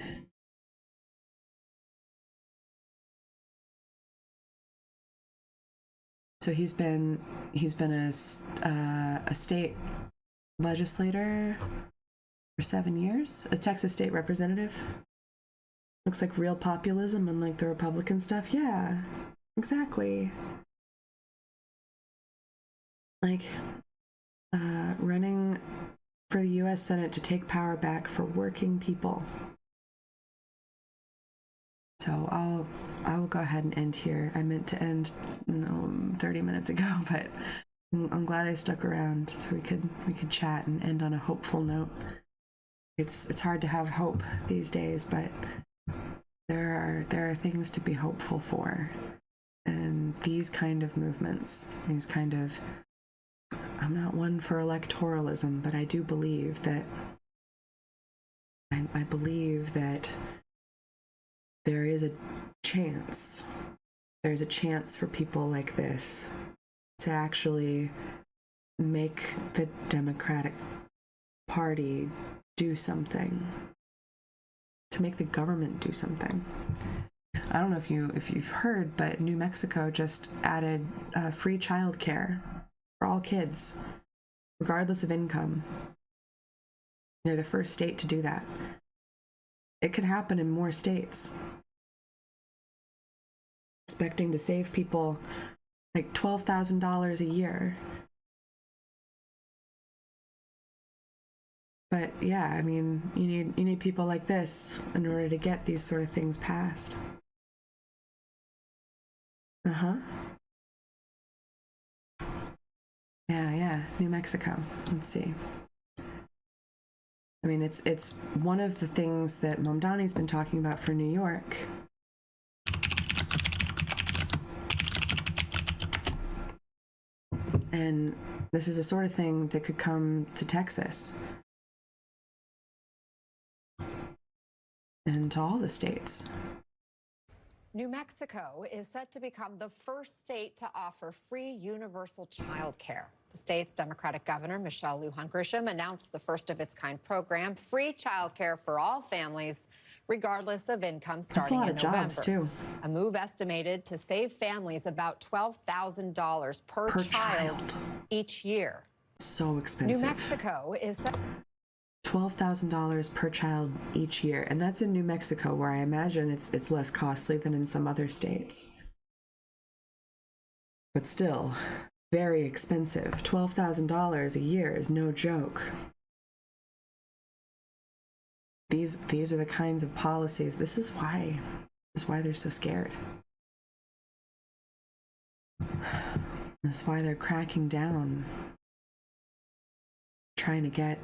So he's been a state legislator for 7 years, a Texas state representative. Looks like real populism, unlike the Republican stuff. Yeah, exactly. Like running for the U.S. Senate to take power back for working people. So I will go ahead and end here. I meant to end 30 minutes ago, but I'm glad I stuck around so we could chat and end on a hopeful note. It's hard to have hope these days, but there are things to be hopeful for, and these kind of movements, these kind of, I'm not one for electoralism, but I do believe that I believe that there is a chance. There's a chance for people like this to actually make the Democratic Party do something, to make the government do something. I don't know if you've heard, but New Mexico just added free childcare for all kids, regardless of income. They're the first state to do that. It could happen in more states. Expecting to save people like $12,000 a year. But yeah, I mean, you need people like this in order to get these sort of things passed. Yeah, New Mexico. Let's see. I mean, it's one of the things that Mamdani's been talking about for New York. And this is the sort of thing that could come to Texas and to all the states. New Mexico is set to become the first state to offer free universal child care. The state's Democratic Governor, Michelle Lujan Grisham, announced the first of its kind program, free child care for all families, regardless of income, starting in November. That's a lot of jobs, too. A move estimated to save families about $12,000 per child each year. So expensive. New Mexico is $12,000 per child each year, and that's in New Mexico, where I imagine it's less costly than in some other states. But still, very expensive. $12,000 a year is no joke. These are the kinds of policies. This is why they're so scared. This is why they're cracking down, trying to get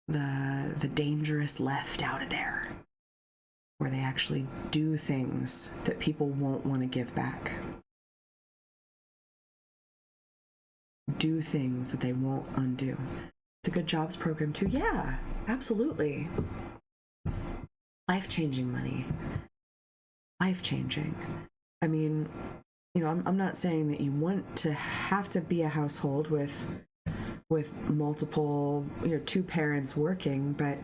the dangerous left out of there, where they actually do things that people won't want to give back. Do things that they won't undo. It's a good jobs program too. Yeah, absolutely. Life-changing money. Life-changing. I mean, I'm not saying that you want to have to be a household with multiple, two parents working, but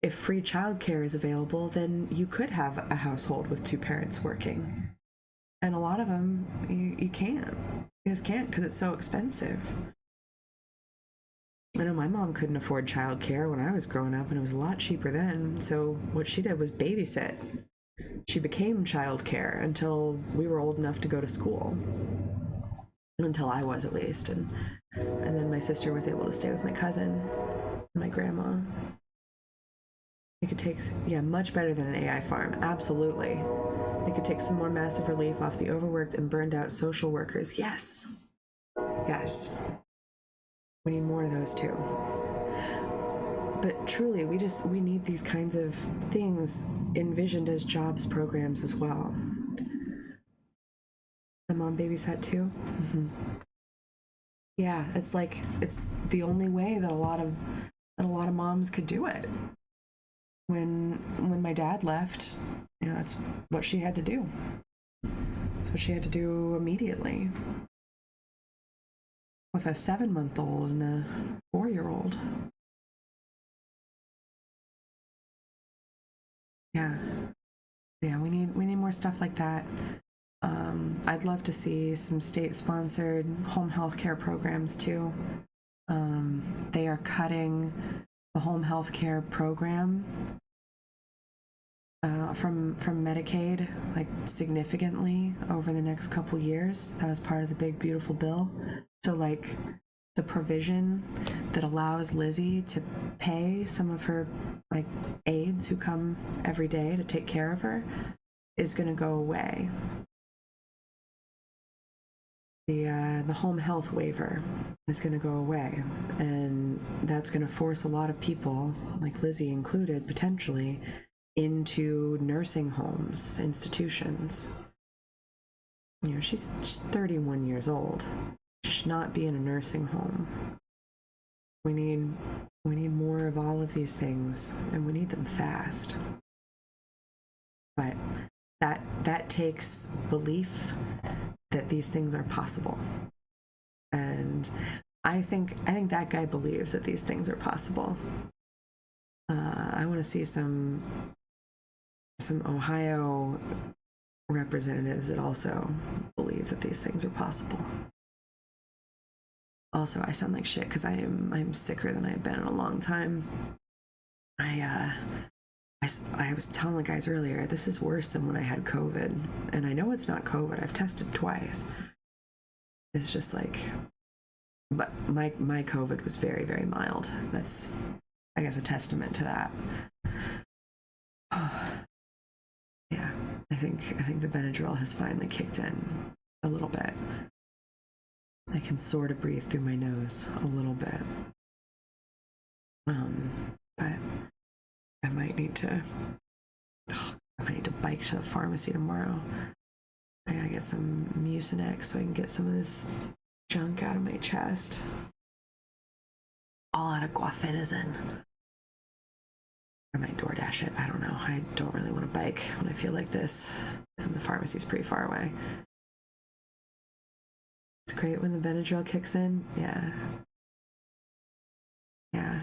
if free childcare is available, then you could have a household with two parents working. And a lot of them, you can't. You just can't because it's so expensive. I know my mom couldn't afford childcare when I was growing up, and it was a lot cheaper then. So what she did was babysit. She became childcare until we were old enough to go to school. Until I was, at least. And then my sister was able to stay with my cousin and my grandma. It could take, much better than an AI farm. Absolutely. It could take some more massive relief off the overworked and burned out social workers. Yes. Yes. We need more of those too. But truly, we need these kinds of things envisioned as jobs programs as well. My mom babysat too. Mm-hmm. Yeah, it's the only way that a lot of moms could do it. When my dad left, that's what she had to do. That's what she had to do immediately. With a 7-month-old and a 4-year-old. Yeah, we need more stuff like that. I'd love to see some state-sponsored home health care programs too. They are cutting the home health care program from Medicaid like significantly over the next couple years. That was part of the big beautiful bill. So like the provision that allows Lizzie to pay some of her like aides who come every day to take care of her is going to go away. The home health waiver is going to go away, and that's going to force a lot of people, like Lizzie included, potentially, into nursing homes, institutions. You know, she's 31 years old. She should not be in a nursing home. We need more of all of these things, and we need them fast. But that takes belief that these things are possible. And I think that guy believes that these things are possible. I want to see some Ohio representatives that also believe that these things are possible. Also, I sound like shit because I'm sicker than I've been in a long time. I was telling the guys earlier, this is worse than when I had COVID. And I know it's not COVID. I've tested twice. It's just like, but my COVID was very, very mild. That's, I guess, a testament to that. Yeah, I think the Benadryl has finally kicked in a little bit. I can sort of breathe through my nose a little bit. But I might need to bike to the pharmacy tomorrow. I gotta get some Mucinex so I can get some of this junk out of my chest. All out of guafenazine. I might DoorDash it. I don't know. I don't really want to bike when I feel like this. And the pharmacy's pretty far away. It's great when the Benadryl kicks in. Yeah. Yeah.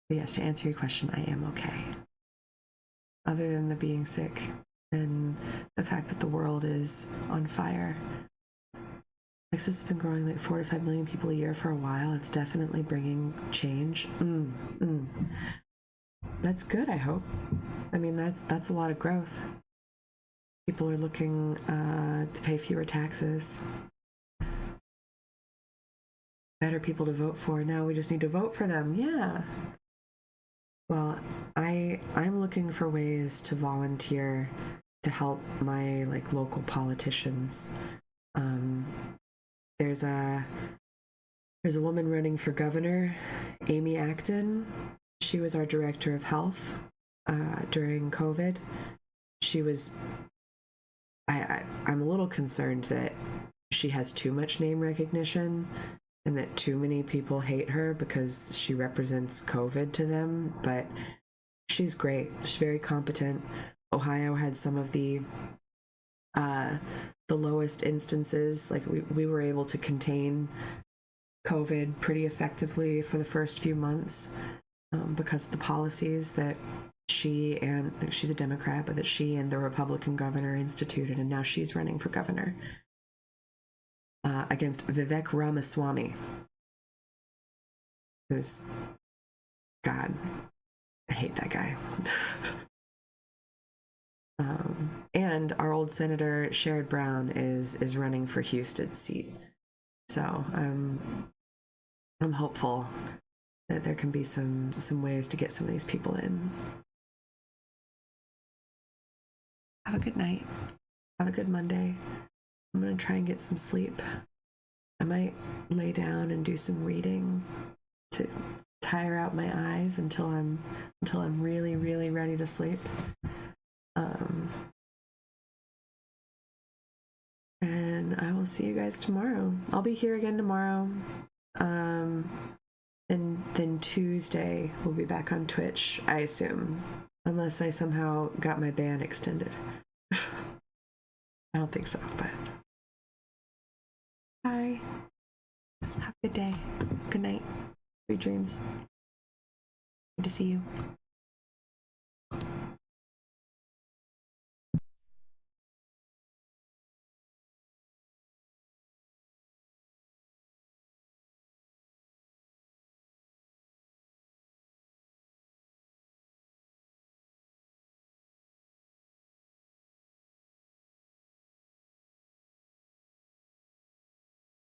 But yes, to answer your question, I am okay. Other than the being sick and the fact that the world is on fire. Texas has been growing like 4 to 5 million people a year for a while. It's definitely bringing change. That's good, I hope. I mean, that's a lot of growth. People are looking to pay fewer taxes. Better people to vote for. Now we just need to vote for them. Yeah. Well, I'm looking for ways to volunteer to help my like local politicians. There's a woman running for governor, Amy Acton. She was our director of health during COVID. She was. I'm a little concerned that she has too much name recognition and that too many people hate her because she represents COVID to them, but she's great. She's very competent. Ohio had some of the lowest instances. Like we were able to contain COVID pretty effectively for the first few months because of the policies that she's a Democrat, but that she and the Republican governor instituted, and now she's running for governor against Vivek Ramaswamy, who's, God, I hate that guy. And our old Senator Sherrod Brown is running for Houston's seat, so I'm hopeful that there can be some ways to get some of these people in. Have a good night. Have a good Monday. I'm gonna try and get some sleep. I might lay down and do some reading to tire out my eyes until I'm really, really ready to sleep. And I will see you guys tomorrow. I'll be here again tomorrow. And then Tuesday we'll be back on Twitch, I assume. Unless I somehow got my ban extended. I don't think so, but... Bye. Have a good day. Good night. Sweet dreams. Good to see you.